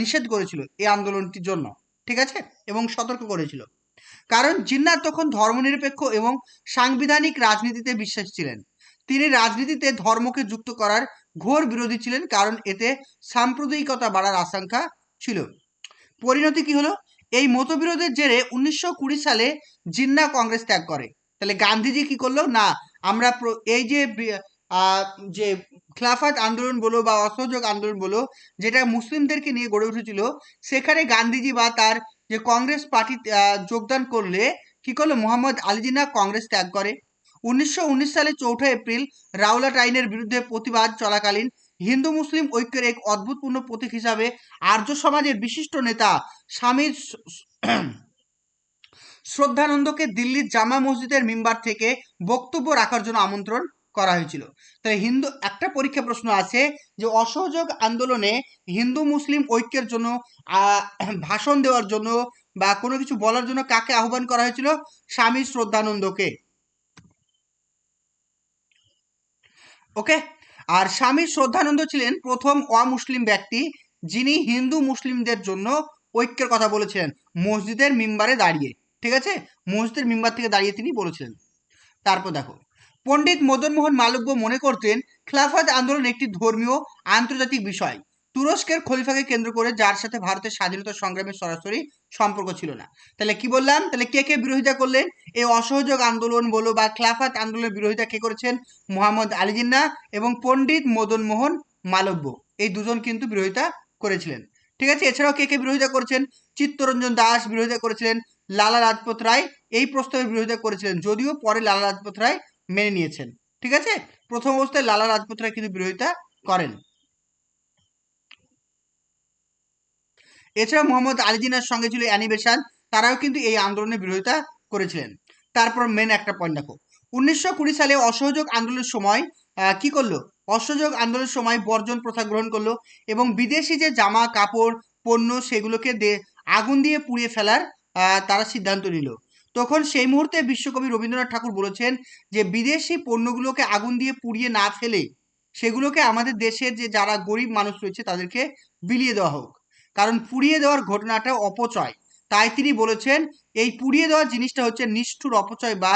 নিষেধ করেছিল এই আন্দোলনটির জন্য। ঠিক আছে, এবং সতর্ক করেছিল। কারণ জিন্নাহ তখন ধর্মনিরপেক্ষ এবং সাংবিধানিক রাজনীতিতে বিশ্বাসী ছিলেন। তিনি রাজনীতিতে ধর্মকে যুক্ত করার ঘোর বিরোধী ছিলেন, কারণ এতে সাম্প্রদায়িকতা বাড়ার আশঙ্কা ছিল। পরিণতি কি হলো? এই মতবিরোধের জেরে 1920 সালে জিন্নাহ কংগ্রেস ত্যাগ করে। তাহলে গান্ধীজি কি করলো? না, আমরা এই যে যে খিলাফত আন্দোলন বলো বা অসহযোগ আন্দোলন বলো, যেটা মুসলিমদেরকে নিয়ে গড়ে উঠেছিল, সেখানে গান্ধীজি বা তার যে কংগ্রেস পার্টি যোগদান করলে কি করলো? মোহাম্মদ আলী জিন্নাহ কংগ্রেস ত্যাগ করে। 1919 সালে 4 এপ্রিল রাওলাট আইনের বিরুদ্ধে প্রতিবাদ চলাকালীন হিন্দু মুসলিম ঐক্যের এক অদ্ভুতপূর্ণ প্রতীক হিসাবে আর্য সমাজের বিশিষ্ট নেতা স্বামী শ্রদ্ধানন্দকে দিল্লির জামা মসজিদের মিম্বার থেকে বক্তব্য রাখার জন্য আমন্ত্রণ করা হয়েছিল। তাহলে হিন্দু একটা পরীক্ষা প্রশ্ন আছে যে অসহযোগ আন্দোলনে হিন্দু মুসলিম ঐক্যের জন্য ভাষণ দেওয়ার জন্য বা কোনো কিছু বলার জন্য কাকে আহ্বান করা হয়েছিল? স্বামী শ্রদ্ধানন্দকে। ওকে, আর স্বামী শ্রদ্ধানন্দ ছিলেন প্রথম অমুসলিম ব্যক্তি যিনি হিন্দু মুসলিমদের জন্য ঐক্যের কথা বলেছিলেন মসজিদের মিম্বারে দাঁড়িয়ে। ঠিক আছে, মসজিদের মিম্বার থেকে দাঁড়িয়ে তিনি বলেছিলেন। তারপর দেখো, পণ্ডিত মদন মোহন মালব্য মনে করতেন খিলাফত আন্দোলন একটি ধর্মীয় আন্তর্জাতিক বিষয়, তুরস্কের খলিফাকে কেন্দ্র করে, যার সাথে ভারতের স্বাধীনতা সংগ্রামের সরাসরি সম্পর্ক ছিল না। তাহলে কি বললাম? তাহলে কে কে বিরোধিতা করলেন? এই অসহযোগ আন্দোলন বলো বা খিলাফত আন্দোলনের বিরোধিতা কে করেছেন? মোহাম্মদ আলী জিন্নাহ এবং পণ্ডিত মদন মোহন মালব্য, এই দুজন কিন্তু বিরোধিতা করেছিলেন। ঠিক আছে, এছাড়াও কে কে বিরোধিতা করেছেন? চিত্তরঞ্জন দাস বিরোধিতা করেছিলেন, লালা লাজপত রায় এই প্রস্তাবের বিরোধিতা করেছিলেন, যদিও পরে লালা লাজপত রায় মেনে নিয়েছেন। ঠিক আছে, প্রথম অবস্থায় লালা লাজপত রায় কিন্তু বিরোধিতা করেন। এছাড়া মোহাম্মদ আলী জিন্নাহর সঙ্গে ছিল অ্যানি বেসান্ট, তারাও কিন্তু এই আন্দোলনের বিরোধিতা করেছিলেন। তারপর মেন একটা পয়েন্ট দেখো, 1920 সালে অসহযোগ আন্দোলনের সময় কি করলো? অসহযোগ আন্দোলনের সময় বর্জন প্রথা গ্রহণ করলো এবং বিদেশি যে জামা কাপড় পণ্য সেগুলোকে আগুন দিয়ে পুড়িয়ে ফেলার তারা সিদ্ধান্ত নিল। তখন সেই মুহূর্তে বিশ্বকবি রবীন্দ্রনাথ ঠাকুর বলেছেন যে বিদেশি পণ্যগুলোকে আগুন দিয়ে পুড়িয়ে না ফেলে সেগুলোকে আমাদের দেশের যে যারা গরিব মানুষ রয়েছে তাদেরকে বিলিয়ে দেওয়া হোক, কারণ পুড়িয়ে দেওয়ার ঘটনাটা অপচয়। তাই তিনি বলেছেন এই পুড়িয়ে দেওয়ার জিনিসটা হচ্ছে নিষ্ঠুর অপচয় বা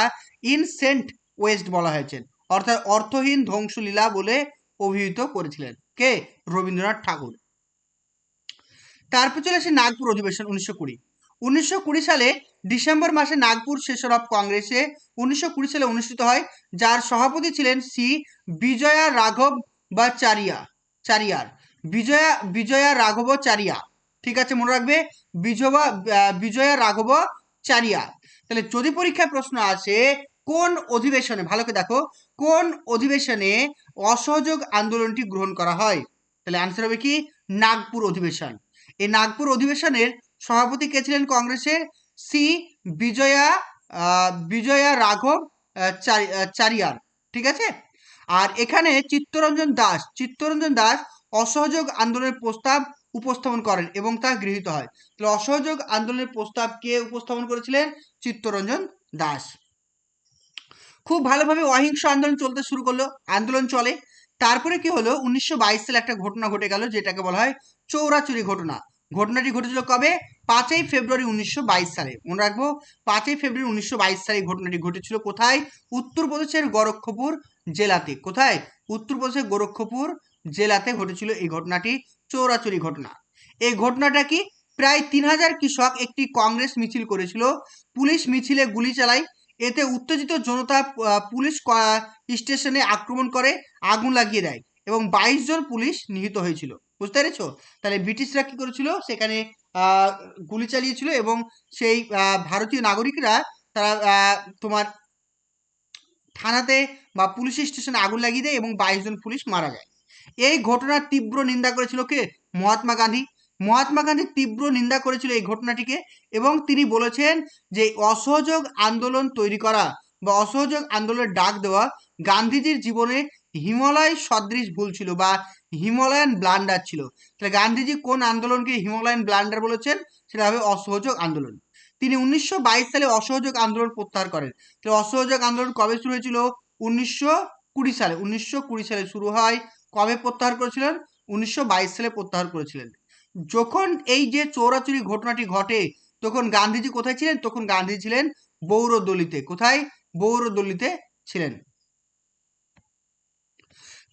ইনসেন্ট ওয়েস্ট বলা হয়েছে, অর্থাৎ অর্থহীন ধ্বংসলীলা বলে অভিহিত করেছিলেন কে? রবীন্দ্রনাথ ঠাকুর। তারপর চলে আসে নাগপুর অধিবেশন 1920। 1920 সালে ডিসেম্বর মাসে নাগপুর সেশন অফ কংগ্রেসে 1920 সালে অনুষ্ঠিত হয়, যার সভাপতি ছিলেন সি বিজয়া রাঘব বা চারিয়ার। বিজয়া রাঘব চারিয়া। ঠিক আছে, মনে রাখবে, বিজয়া রাঘব চারিয়া। তাহলে যদি পরীক্ষায় প্রশ্ন আসে কোন অধিবেশনে, ভালো করে দেখো, কোন অধিবেশনে অসহযোগ আন্দোলনটি গ্রহণ করা হয়? তাহলে আনসার হবে কি? নাগপুর অধিবেশন। এই নাগপুর অধিবেশনের সভাপতি কে ছিলেন কংগ্রেসের? সি বিজয়া রাঘব চারিয়ার। ঠিক আছে, আর এখানে চিত্তরঞ্জন দাস অসহযোগ আন্দোলনের প্রস্তাব উপস্থাপন করেন এবং তা গৃহীত হয়। তাহলে অসহযোগ আন্দোলনের প্রস্তাব কে উপস্থাপন করেছিলেন? চিত্তরঞ্জন দাস। খুব ভালোভাবে অহিংস আন্দোলন চলতে শুরু করলো, আন্দোলন চলে। তারপরে কি হলো, 1922 সালে একটা ঘটনা ঘটে গেল যেটাকে বলা হয় চৌরাচুরি ঘটনা। ঘটনাটি ঘটেছিল কবে? 5ই ফেব্রুয়ারি 1922 সালে। মনে রাখবো, 5ই ফেব্রুয়ারি 1922 সালে ঘটনাটি ঘটেছিল। কোথায়? উত্তরপ্রদেশের গোরক্ষপুর জেলাতে। কোথায়? উত্তরপ্রদেশের গোরক্ষপুর জেলাতে ঘটেছিল এই ঘটনাটি, চৌরাচুরি ঘটনা। এই ঘটনাটা কি, প্রায় 3000 কৃষক একটি কংগ্রেস মিছিল করেছিল। পুলিশ মিছিলে গুলি চালায়। এতে উত্তেজিত জনতা পুলিশ স্টেশনে আক্রমণ করে, আগুন লাগিয়ে দেয় এবং 22 জন পুলিশ নিহত হয়েছিল। বুঝতে পেরেছো? তাহলে ব্রিটিশরা কি করেছিল, সেখানে গুলি চালিয়েছিল এবং সেই ভারতীয় নাগরিকরা তারা তোমার থানাতে বা পুলিশ স্টেশনে আগুন লাগিয়ে দেয় এবং 22 জন পুলিশ মারা যায়। এই ঘটনার তীব্র নিন্দা করেছিল কে? মহাত্মা গান্ধী। মহাত্মা গান্ধী তীব্র নিন্দা করেছিল এই ঘটনাটিকে এবং তিনি বলেছেন যে অসহযোগ আন্দোলন তৈরি করা বা অসহযোগ আন্দোলনের ডাক দেওয়া গান্ধীজির জীবনে হিমালয় সদৃশ ভুল ছিল বা হিমালয়ান ব্লান্ডার ছিল। তাহলে গান্ধীজি কোন আন্দোলনকে হিমালয়ান ব্লান্ডার বলেছেন? সেটা হবে অসহযোগ আন্দোলন। তিনি 1922 সালে অসহযোগ আন্দোলন প্রত্যাহার করেন। তাহলে অসহযোগ আন্দোলন কবে শুরু হয়েছিল? 1920 সালে। 1920 সালে শুরু হয়। কবে প্রত্যাহার করেছিলেন? 1922 সালে প্রত্যাহার করেছিলেন। যখন এই যে চৌরাচুরি ঘটনাটি ঘটে, তখন গান্ধীজি কোথায় ছিলেন? তখন গান্ধীজি ছিলেন বৌরদলিতে। কোথায়? বৌরদলিতে ছিলেন।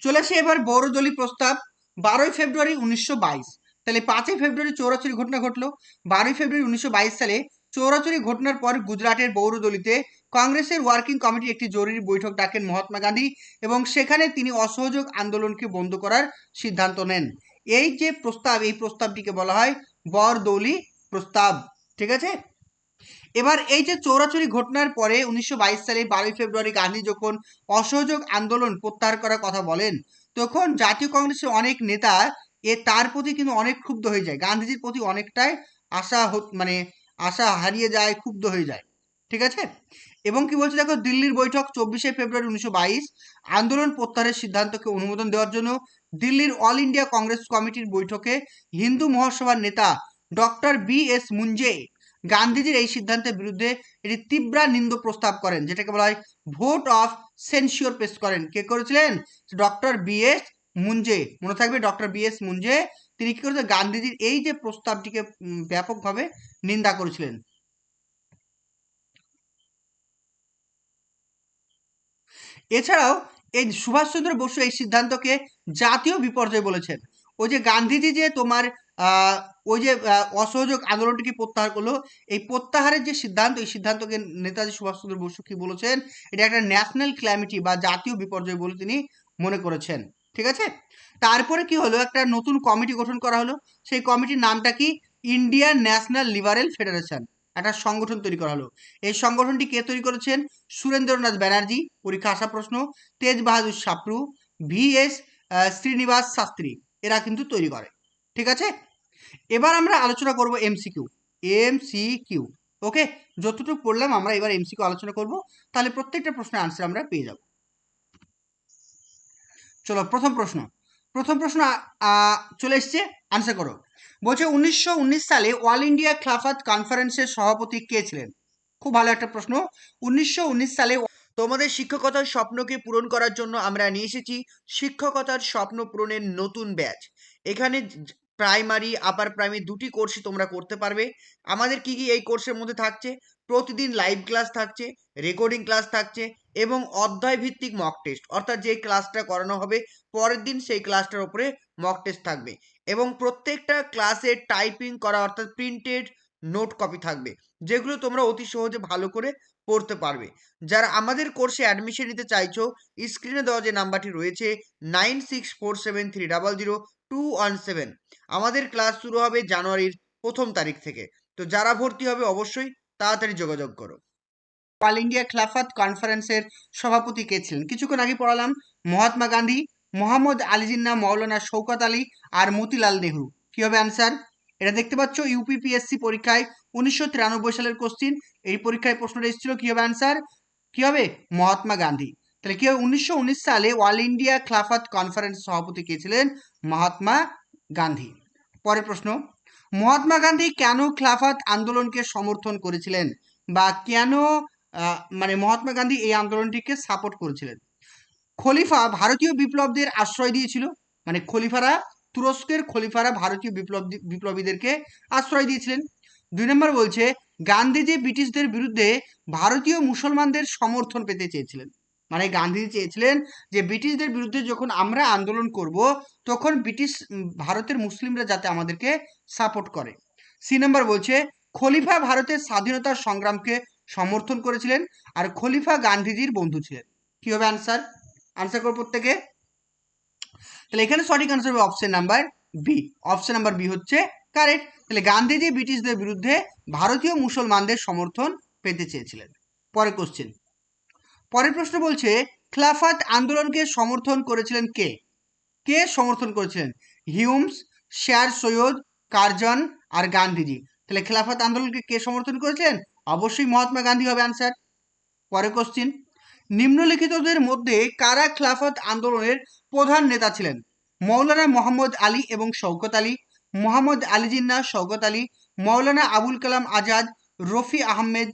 চলে আসে এবার বৌরদলি প্রস্তাব। 12ই ফেব্রুয়ারি 1922। তাহলে 5ই ফেব্রুয়ারি চৌরাচুরি ঘটনা ঘটলো। 12ই ফেব্রুয়ারি 1922 সালে চৌরাচুরি ঘটনার পর গুজরাটের বৌরদলিতে কংগ্রেসের ওয়ার্কিং কমিটি একটি জরুরি বৈঠক ডাকেন মহাত্মা গান্ধী এবং সেখানে তিনি অসহযোগ আন্দোলনকে বন্ধ করার সিদ্ধান্ত নেন। এই যে প্রস্তাব, এই প্রস্তাবটিকে বলা হয় বরদৌলি প্রস্তাব। ঠিক আছে? এবার এই যে চৌরাচুরি ঘটনার পরে 1922 সালে 12ই ফেব্রুয়ারি গান্ধী যখন অসহযোগ আন্দোলন প্রত্যাহার করার কথা বলেন, তখন জাতীয় কংগ্রেসের অনেক নেতা তার প্রতি কিন্তু অনেক ক্ষুব্ধ হয়ে যায়, গান্ধীজির প্রতি অনেকটাই মানে আশা হারিয়ে যায়, ক্ষুব্ধ হয়ে যায়। ঠিক আছে? এবং কি বলছে দেখো, দিল্লির বৈঠক 24শে ফেব্রুয়ারি 1922 আন্দোলন প্রত্যাহারের সিদ্ধান্তকে অনুমোদন দেওয়ার জন্য দিল্লির অল ইন্ডিয়া কংগ্রেস কমিটির বৈঠকে হিন্দু মহাসভার নেতা ডক্টর BS মুঞ্জে গান্ধীজির এই সিদ্ধান্তের বিরুদ্ধে এটি তীব্র নিন্দা প্রস্তাব করেন, যেটাকে বলা হয় ভোট অফ সেন্সিওর পেশ করেন। কে করেছিলেন? ডক্টর BS মুঞ্জে। মনে থাকবে, ডক্টর BS মুঞ্জে। তিনি কি করেছেন? গান্ধীজির এই যে প্রস্তাবটিকে ব্যাপকভাবে নিন্দা করেছিলেন। এছাড়াও এই সুভাষচন্দ্র বসু এই সিদ্ধান্তকে জাতীয় বিপর্যয় বলেছেন। ওই যে গান্ধীজি যে তোমার ওই যে অসহযোগ আন্দোলনটিকে প্রত্যাহার করলো, এই প্রত্যাহারের যে সিদ্ধান্ত, এই সিদ্ধান্তকে নেতাজি সুভাষচন্দ্র বসু কি বলেছেন? এটা একটা ন্যাশনাল ক্ল্যামিটি বা জাতীয় বিপর্যয় বলে তিনি মনে করেছেন। ঠিক আছে? তারপরে কি হলো, একটা নতুন কমিটি গঠন করা হলো। সেই কমিটির নামটা কি? Indian national liberal federation. একটা সংগঠন তৈরি করা হলো। এই সংগঠনটি কে তৈরি করেছেন? সুরেন্দ্রনাথ ব্যানার্জি, পরীক্ষা আসা প্রশ্ন। তেজ বাহাদুর সাপ্রু, VS শ্রীনিবাস শাস্ত্রী, এরা কিন্তু তৈরি করে। ঠিক আছে? এবার আমরা আলোচনা করব MCQ। MCQ, ওকে? যতটুকু পড়লাম আমরা এবার MCQ আলোচনা করব, তাহলে প্রত্যেকটা প্রশ্নের আনসার আমরা পেয়ে যাব। চলো, প্রথম প্রশ্ন চলে এসছে, আনসার করো। বলছে 1919 সালে অল ইন্ডিয়া খিলাফত কনফারেন্সের সভাপতি কে ছিলেন? খুব ভালো একটা প্রশ্ন। 1919 সালে তোমাদের শিক্ষকতার স্বপ্নকে পূরণ করার জন্য আমরা নিয়ে এসেছি শিক্ষকতার স্বপ্ন পূরণের নতুন ব্যাচ। এখানে প্রাইমারি, আপার প্রাইমারি দুটি কোর্সই তোমরা করতে পারবে। আমাদের কি কি এই কোর্সের মধ্যে থাকছে? প্রতিদিন লাইভ ক্লাস থাকছে, রেকর্ডিং ক্লাস থাকছে এবং অধ্যায় ভিত্তিক মক টেস্ট, অর্থাৎ যে ক্লাসটা করানো হবে পরের দিন সেই ক্লাসটার উপরে মক টেস্ট থাকবে এবং প্রত্যেকটা ক্লাসে টাইপিং করা অর্থাৎ প্রিন্টেড নোট কপি থাকবে, যেগুলো তোমরা অতি সহজে ভালো করে পড়তে পারবে। যারা আমাদের কোর্সে অ্যাডমিশন নিতে চাইছো, স্ক্রিনে দেওয়া যে নাম্বারটি রয়েছে 9647300217, আমাদের ক্লাস শুরু হবে জানুয়ারির 1 তারিখ থেকে। তো যারা ভর্তি হবে অবশ্যই তাড়াতাড়ি যোগাযোগ করো। অল ইন্ডিয়া খিলাফত কনফারেন্সের সভাপতি কে ছিলেন? কিছুক্ষণ আগে পড়ালাম, মহাত্মা গান্ধী, মোহাম্মদ আলী জিন্নাহ, মৌলানা শওকত আলী আর মতিলাল নেহরু। কি হবে অ্যান্সার? এটা দেখতে পাচ্ছ UPPSC পরীক্ষায় 1993 সালের কোশ্চিন, এই পরীক্ষায় প্রশ্নটা এসেছিল। কি হবে অ্যান্সার? কি হবে? মহাত্মা গান্ধী। তাহলে কি হবে? 1919 সালে অল ইন্ডিয়া খিলাফত কনফারেন্স সভাপতি কে ছিলেন? মহাত্মা গান্ধী। পরের প্রশ্ন, মহাত্মা গান্ধী কেন খিলাফত আন্দোলনকে সমর্থন করেছিলেন বা কেন মানে মহাত্মা গান্ধী এই আন্দোলনটিকে সাপোর্ট করেছিলেন। খলিফা ভারতীয় বিপ্লবদের আশ্রয় দিয়েছিল, মানে তুরস্কের খলিফারা ভারতীয় বিপ্লবীদেরকে আশ্রয় দিয়েছিলেন। 2 নম্বর বলছে গান্ধীজি ব্রিটিশদের বিরুদ্ধে ভারতীয় মুসলমানদের সমর্থন পেতে চেয়েছিলেন, মানে গান্ধীজি চেয়েছিলেন যে ব্রিটিশদের বিরুদ্ধে যখন আমরা আন্দোলন করব তখন ভারতের মুসলিমরা যাতে আমাদেরকে সাপোর্ট করে। 3 নম্বর বলছে খলিফা ভারতের স্বাধীনতার সংগ্রামকে সমর্থন করেছিলেন, আর খলিফা গান্ধীজির বন্ধু ছিলেন। কি হবে আনসার? আনসার করো প্রত্যেকে। তাহলে এখানে সঠিক আনসার হবে option number B. Option number B হচ্ছে কারেক্ট। তাহলে গান্ধীজি ব্রিটিশদের বিরুদ্ধে ভারতীয় মুসলমানদের সমর্থন পেতে চেয়েছিলেন। পরের কোশ্চেন, পরের প্রশ্ন বলছে খিলাফত আন্দোলনকে সমর্থন করেছিলেন কে? কে সমর্থন করেছিলেন? হিউমস, শের সৈয়দ, কার্জন আর গান্ধীজি। তাহলে খিলাফত আন্দোলনকে কে সমর্থন করেছিলেন? অবশ্যই মহাত্মা গান্ধী হবে আনসার। পরের কোশ্চেন, নিম্নলিখিতদের মধ্যে কারা খিলাফত আন্দোলনের প্রধান নেতা ছিলেন? মৌলানা মোহাম্মদ আলী এবং শওকত আলী, মোহাম্মদ আলী জিন্নাহ, শওকত আলী, মৌলানা আবুল কালাম আজাদ, রফি আহমেদ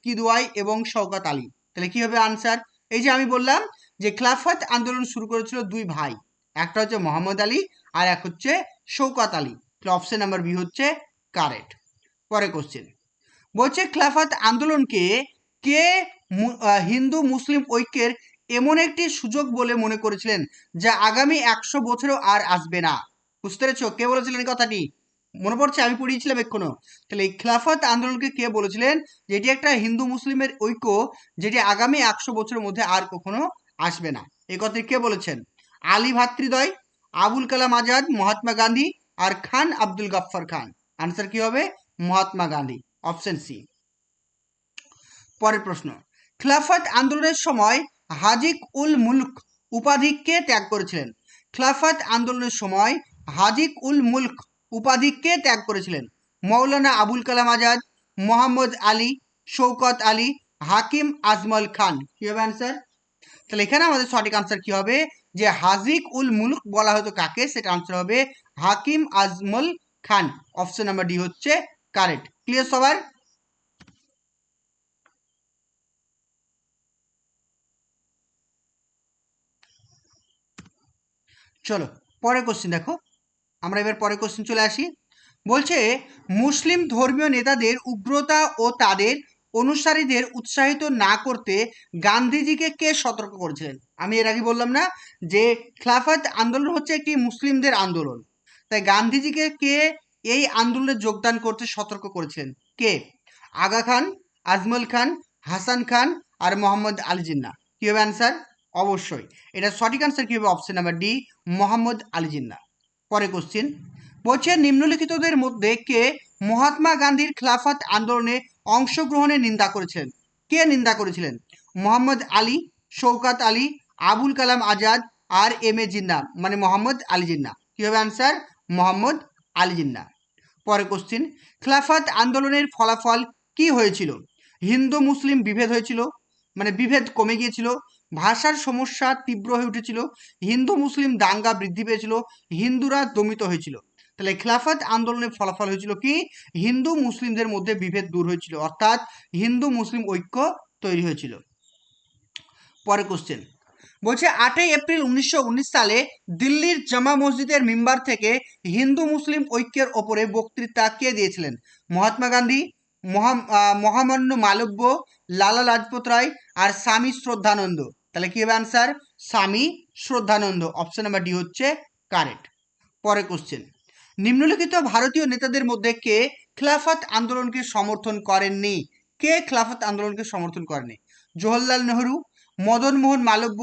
কিদওয়াই এবং শওকত আলী। তাহলে কি হবে আনসার? এই যে আমি বললাম যে খিলাফত আন্দোলন শুরু করেছিল দুই ভাই, একটা হচ্ছে মোহাম্মদ আলী আর এক হচ্ছে শওকত আলী। তাহলে অপশন নাম্বার বি হচ্ছে কারেক্ট। পরে কোশ্চেন বলছে খিলাফত আন্দোলনকে কে হিন্দু মুসলিম ঐক্যের এমন একটি সুযোগ বলে মনে করেছিলেন যা আগামী 100 বছরেও আর আসবে না? বুঝতে পেরেছো কে বলেছিলেন এই কথাটি? মনে পড়ছে? আমি পড়িয়েছিলাম এক্ষুনো। তাহলে এই খিলাফত আন্দোলনকে কে বলেছিলেন যে এটি একটা হিন্দু মুসলিমের ঐক্য যেটি আগামী 100 বছরের মধ্যে আর কখনো আসবে না। এই কথাটি কে বলেছেন? আলী ভাতৃদ্বয়, আবুল কালাম আজাদ, মহাত্মা গান্ধী আর খান আব্দুল গাফফার খান। আনসার কি হবে? Mahatma Gandhi, option C. পরের প্রশ্ন, খিলাফত আন্দোলনের সময় হাজিক উল মুলক উপাধি কে ত্যাগ করেছিলেন? খিলাফত আন্দোলনের সময় হাজিক উল মুলক উপাধি কে ত্যাগ করেছিলেন? মৌলানা আবুল কালাম আজাদ, মোহাম্মদ আলী, শওকত আলী, হাকিম আজমল খান। কি হবে অ্যান্সার? তাহলে এখানে আমাদের সঠিক আনসার কি হবে? যে হাজিক উল মুলক বলা হতো কাকে, সেটা আনসার হবে হাকিম আজমল খান। অপশন নাম্বার ডি হচ্ছে কারেক্ট। ক্লিয়ার সবার? চলো পরের কোশ্চেন দেখো, আমরা এবার পরের কোশ্চেন চলে আসি। বলছে মুসলিম ধর্মীয় নেতাদের উগ্রতা ও তাদের অনুসারীদের উৎসাহিত না করতে গান্ধীজিকে কে সতর্ক করেছিলেন? আমি এর আগে বললাম না যে খিলাফত আন্দোলন হচ্ছে একটি মুসলিমদের আন্দোলন, তাই গান্ধীজিকে কে এই আন্দোলনে যোগদান করতে সতর্ক করেছিলেন? কে? আগা খান, আজমল খান, হাসান খান আর মোহাম্মদ আলী জিন্নাহ। কি হবে অ্যান্সার? অবশ্যই এটা সঠিক আনসার কি হবে? Option number D, Mohammad Ali Jinnah. পরে কোশ্চেন বলছে নিম্নলিখিতদের মধ্যে কে মহাত্মা গান্ধীর খিলাফত আন্দোলনে অংশগ্রহণের নিন্দা করেছিলেন? কে নিন্দা করেছিলেন? মোহাম্মদ আলী, শওকত আলী, আবুল কালাম আজাদ আর এম এ জিন্নাহ, মানে মোহাম্মদ আলী জিন্নাহ। কি হবে অ্যান্সার? মোহাম্মদ আলী জিন্নাহ। পরে কোশ্চেন খিলাফত আন্দোলনের ফলাফল কি হয়েছিল? হিন্দু মুসলিম বিভেদ হয়েছিল, মানে বিভেদ কমে গিয়েছিল, ভাষার সমস্যা তীব্র হয়ে উঠেছিল, হিন্দু মুসলিম দাঙ্গা বৃদ্ধি পেয়েছিল, হিন্দুরা দমিত হয়েছিল। তাহলে খিলাফত আন্দোলনের ফলাফল হয়েছিল কি? হিন্দু মুসলিমদের মধ্যে বিভেদ দূর হয়েছিল, অর্থাৎ হিন্দু মুসলিম ঐক্য তৈরি হয়েছিল। পরে কোশ্চেন বলছে 8ই এপ্রিল 1919 সালে দিল্লির জামা মসজিদের মিম্বার থেকে হিন্দু মুসলিম ঐক্যের ওপরে বক্তৃতা কে দিয়েছিলেন? মহাত্মা গান্ধী, মহামান্য মালব্য, লালা লাজপত রায় আর স্বামী শ্রদ্ধানন্দ। তাহলে কি হবে অ্যান্সার? স্বামী শ্রদ্ধানন্দ। অপশন নাম্বার ডি হচ্ছে কারেক্ট। পরে কোশ্চেন নিম্নলিখিত ভারতীয় নেতাদের মধ্যে কে খিলাফত আন্দোলনকে সমর্থন করেননি? কে খিলাফত আন্দোলনকে সমর্থন করেনি? জওহরলাল নেহরু, মদন মোহন মালব্য,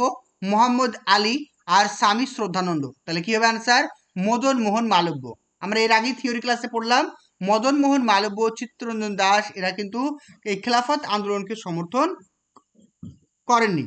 মোহাম্মদ আলী আর স্বামী শ্রদ্ধানন্দ। তাহলে কি হবে অ্যান্সার? মদন মোহন মালব্য। আমরা এর আগেই থিওরি ক্লাসে পড়লাম মদন মোহন মালব্য, চিত্তরঞ্জন দাস এরা কিন্তু এই খিলাফত আন্দোলনকে সমর্থন করেননি।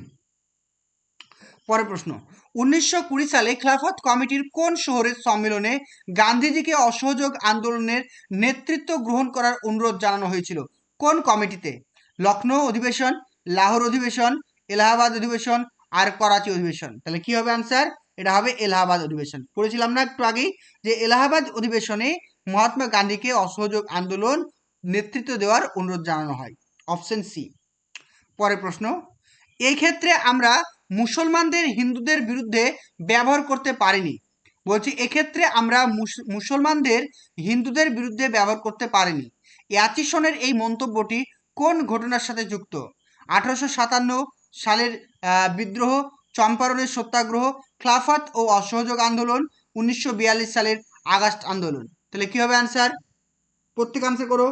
পরের প্রশ্ন 1920 সালে খিলাফত কমিটির কোন শহরের সম্মেলনে গান্ধীজিকে অসহযোগ আন্দোলনের নেতৃত্ব গ্রহণ করার অনুরোধ জানানো হয়েছিল? কোন কমিটিতে? লখনৌ অধিবেশন, লাহোর অধিবেশন, এলাহাবাদ অধিবেশন আর করাচি অধিবেশন। তাহলে কি হবে অ্যান্সার? এটা হবে এলাহাবাদ অধিবেশন। পড়েছিলাম না একটু আগেই যে এলাহাবাদ অধিবেশনে মহাত্মা গান্ধীকে অসহযোগ আন্দোলন নেতৃত্ব দেওয়ার অনুরোধ জানানো হয়। Option C. পরের প্রশ্ন, এই ক্ষেত্রে আমরা মুসলমানদের হিন্দুদের বিরুদ্ধে ব্যবহার করতে পারিনি। বলছি এক্ষেত্রে আমরা মুসলমানদের হিন্দুদের বিরুদ্ধে ব্যবহার করতে পারিনি। অ্যাচিসনের এই মন্তব্যটি কোন ঘটনার সাথে যুক্ত? 1857 সালের বিদ্রোহ, চম্পারণের সত্যাগ্রহ, খিলাফত ও অসহযোগ আন্দোলন, 1942 সালের আগস্ট আন্দোলন। তাহলে কি হবে আনসার? প্রত্যেক আনসার করো।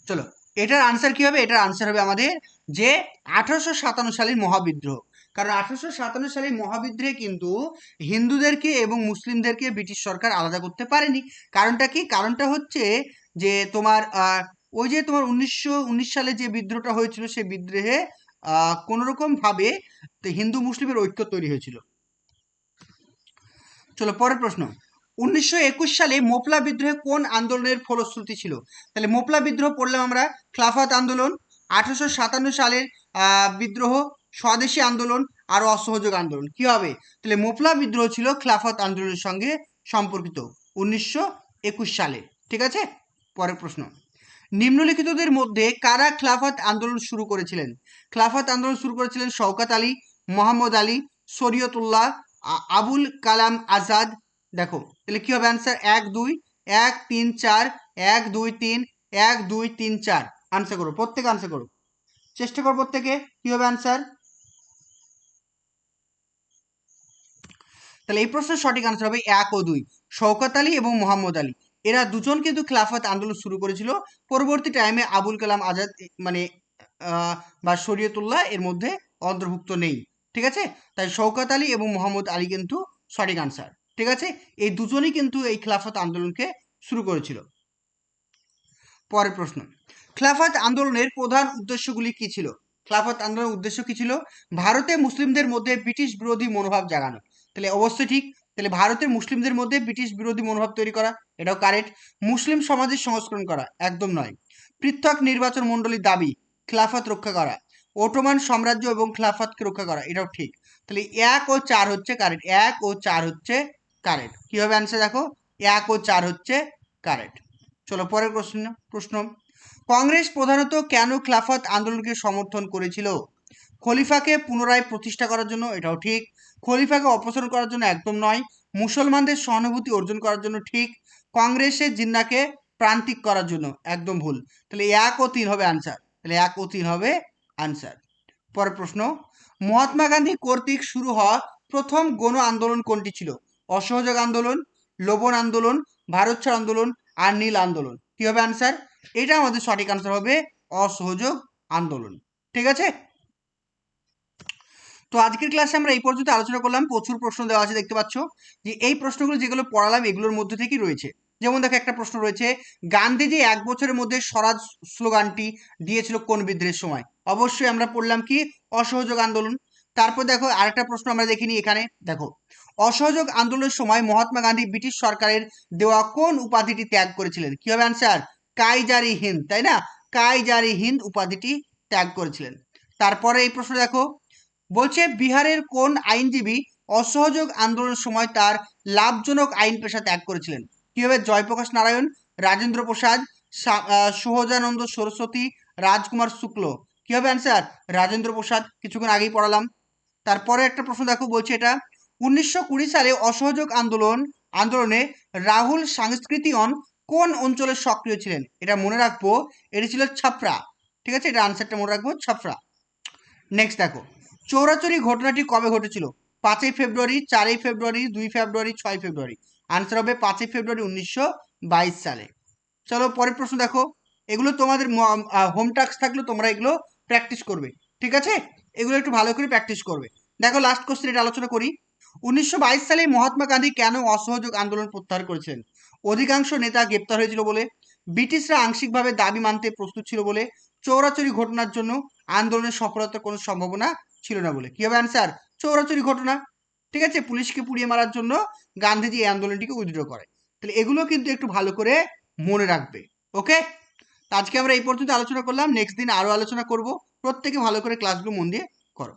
চলো, এটার আনসার কি হবে? এটার আনসার হবে আমাদের যে 1857 সালের মহাবিদ্রোহ। কারণ 1857 সালের মহাবিদ্রোহে কিন্তু হিন্দুদেরকে এবং মুসলিমদেরকে ব্রিটিশ সরকার আলাদা করতে পারেনি। কারণটা কি? কারণটা হচ্ছে যে তোমার ওই যে তোমার 1919 সালে যে বিদ্রোহটা হয়েছিল, সেই বিদ্রোহে কোনো রকম ভাবে হিন্দু মুসলিমের ঐক্য তৈরি হয়েছিল। চলো পরের প্রশ্ন, 1921 সালে মোপলা বিদ্রোহে কোন আন্দোলনের ফলশ্রুতি ছিল? তাহলে মোপলা বিদ্রোহ পড়লাম আমরা, খিলাফত আন্দোলন, 1857 সালের বিদ্রোহ, স্বদেশী আন্দোলন আর অসহযোগ আন্দোলন। কি হবে? তাহলে মোপলা বিদ্রোহ ছিল খিলাফত আন্দোলনের সঙ্গে সম্পর্কিত 1921 সালে। ঠিক আছে, পরের প্রশ্ন, নিম্নলিখিতদের মধ্যে কারা খিলাফত আন্দোলন শুরু করেছিলেন? খিলাফত আন্দোলন শুরু করেছিলেন শওকত আলী, মোহাম্মদ আলী, শরীয়তুল্লাহ, আবুল কালাম আজাদ। দেখো তাহলে কি হবে আনসার? 1 2 1 3 4 1 2 3 1 2 3 4। আনসার করো, প্রত্যেকে আনসার করো, চেষ্টা করো প্রত্যেকে। কি হবে আনসার? তাহলে এই প্রশ্নের সঠিক আনসার হবে 1 ও 2, শওকত আলী এবং মোহাম্মদ আলী। এরা দুজন কিন্তু খিলাফত আন্দোলন শুরু করেছিল। পরবর্তী টাইমে আবুল কালাম আজাদ মানে বা শরীয়তুল্লাহ এর মধ্যে অন্তর্ভুক্ত নেই। ঠিক আছে, তাই শওকত আলী এবং মোহাম্মদ আলী কিন্তু সঠিক আনসার। ঠিক আছে, এই দুজনই কিন্তু এই খিলাফত আন্দোলনকে শুরু করেছিল। পরের প্রশ্ন, খিলাফত আন্দোলনের প্রধান উদ্দেশ্যগুলি কি ছিল? খিলাফত আন্দোলনের উদ্দেশ্য কি ছিল? ভারতে মুসলিমদের মধ্যে ব্রিটিশ বিরোধী মনোভাব জাগানো। তাহলে অবশ্যই ঠিক। তাহলে ভারতের মুসলিমদের মধ্যে ব্রিটিশ বিরোধী মনোভাব তৈরি করা, এটাও কারেক্ট। মুসলিম সমাজের সংস্করণ করা, একদম নয়। পৃথক নির্বাচন মণ্ডলীর দাবি, খিলাফত রক্ষা করা। ওটোমান সাম্রাজ্য এবং খিলাফতকে রক্ষা করা, এটাও ঠিক। তাহলে 1 ও 4 হচ্ছে কারেক্ট, 1 ও 4 হচ্ছে কারেক্ট। কি হবে অ্যান্সার? দেখো 1 ও 4 হচ্ছে কারেক্ট। চলো পরের প্রশ্ন, কংগ্রেস প্রধানত কেন খিলাফত আন্দোলনকে সমর্থন করেছিল? খলিফাকে পুনরায় প্রতিষ্ঠা করার জন্য, এটাও ঠিক। খলিফাকে অপসারণ করার জন্য, একদম নয়। মুসলমানদের সহানুভূতি অর্জন করার জন্য, ঠিক। কংগ্রেসের জিন্নাকে প্রান্তিক করার জন্য, একদম ভুল। তাহলে 1 ও 3 হবে আনসার। তাহলে 1 ও 3 হবে আনসার। পরের প্রশ্ন, মহাত্মা গান্ধী কর্তৃক শুরু হওয়া প্রথম গণ আন্দোলন কোনটি ছিল? অসহযোগ আন্দোলন, লবণ আন্দোলন, ভারত ছাড় আন্দোলন আর নীল আন্দোলন। কি হবে আনসার? এটা আমাদের সঠিক আনসার হবে অসহযোগ আন্দোলন। ঠিক আছে, তো আজকের ক্লাসে আমরা এই পর্যন্ত আলোচনা করলাম। প্রচুর প্রশ্ন দেওয়া আছে, দেখতে পাচ্ছ যে এই প্রশ্নগুলো যেগুলো পড়ালাম এগুলোর মধ্যে থেকেই রয়েছে। যেমন দেখো একটা প্রশ্ন রয়েছে, গান্ধীজি 1 বছরের মধ্যে স্বরাজ স্লোগানটি দিয়েছিল কোন বিদ্রোহের সময়? অবশ্যই আমরা পড়লাম কি? অসহযোগ আন্দোলন। তারপর দেখো আরেকটা প্রশ্ন আমরা দেখিনি এখানে, দেখো অসহযোগ আন্দোলনের সময় মহাত্মা গান্ধী ব্রিটিশ সরকারের দেওয়া কোন উপাধিটি ত্যাগ করেছিলেন? কি হবে আনসার? কাইজারি হিন্দ, তাই না? কাইজারি হিন্দ উপাধিটি ত্যাগ করেছিলেন। তারপরে এই প্রশ্ন দেখো, বলছে বিহারের কোন আইনজীবী অসহযোগ আন্দোলনের সময় তার লাভজনক আইন পেশা ত্যাগ করেছিলেন? কি হবে? জয়প্রকাশ নারায়ণ, রাজেন্দ্র প্রসাদ, সহজানন্দ সরস্বতী, রাজকুমার শুক্ল। কি হবে অ্যান্সার? রাজেন্দ্র প্রসাদ, কিছুক্ষণ আগেই পড়ালাম। তারপরে একটা প্রশ্ন দেখো, বলছে এটা 1920 সালে অসহযোগ আন্দোলনে রাহুল সাংস্কৃতিয়ন কোন অঞ্চলে সক্রিয় ছিলেন? এটা মনে রাখবো, এটি ছিল ছাপড়া। ঠিক আছে, এটা আনসারটা মনে রাখবো, ছাপড়া। নেক্সট দেখো, চৌরাচুরি ঘটনাটি কবে ঘটেছিল? 5ই ফেব্রুয়ারি, 4ই ফেব্রুয়ারি, 2 ফেব্রুয়ারি, 6 ফেব্রুয়ারি। আনসার হবে 5ই ফেব্রুয়ারি 1922 সালে। চলো পরের প্রশ্ন দেখো, এগুলো তোমাদের হোম টাস্ক থাকলে তোমরা এগুলো প্র্যাকটিস করবে। ঠিক আছে, এগুলো একটু ভালো করে প্র্যাকটিস করবে। দেখো লাস্ট কোশ্চেন এটা আলোচনা করি। 1922 সালে মহাত্মা গান্ধী কেন অসহযোগ আন্দোলন প্রত্যাহার করেছেন? অধিকাংশ নেতা গ্রেপ্তার হয়েছিল বলে, ব্রিটিশরা আংশিকভাবে দাবি মানতে প্রস্তুত ছিল বলে, চৌরাচুরি ঘটনার জন্য, আন্দোলনের সফলতার কোনো সম্ভাবনা ছিল না বলে। কি হবে অ্যান্সার? চৌরাচুরি ঘটনা। ঠিক আছে, পুলিশকে পুড়িয়ে মারার জন্য গান্ধীজি এই আন্দোলনটিকে উইথড্র করে। তাহলে এগুলো কিন্তু একটু ভালো করে মনে রাখবে। ওকে, আজকে আমরা এই পর্যন্ত আলোচনা করলাম, নেক্সট দিন আরো আলোচনা করব। প্রত্যেকে ভালো করে ক্লাসগুলো মন দিয়ে করো।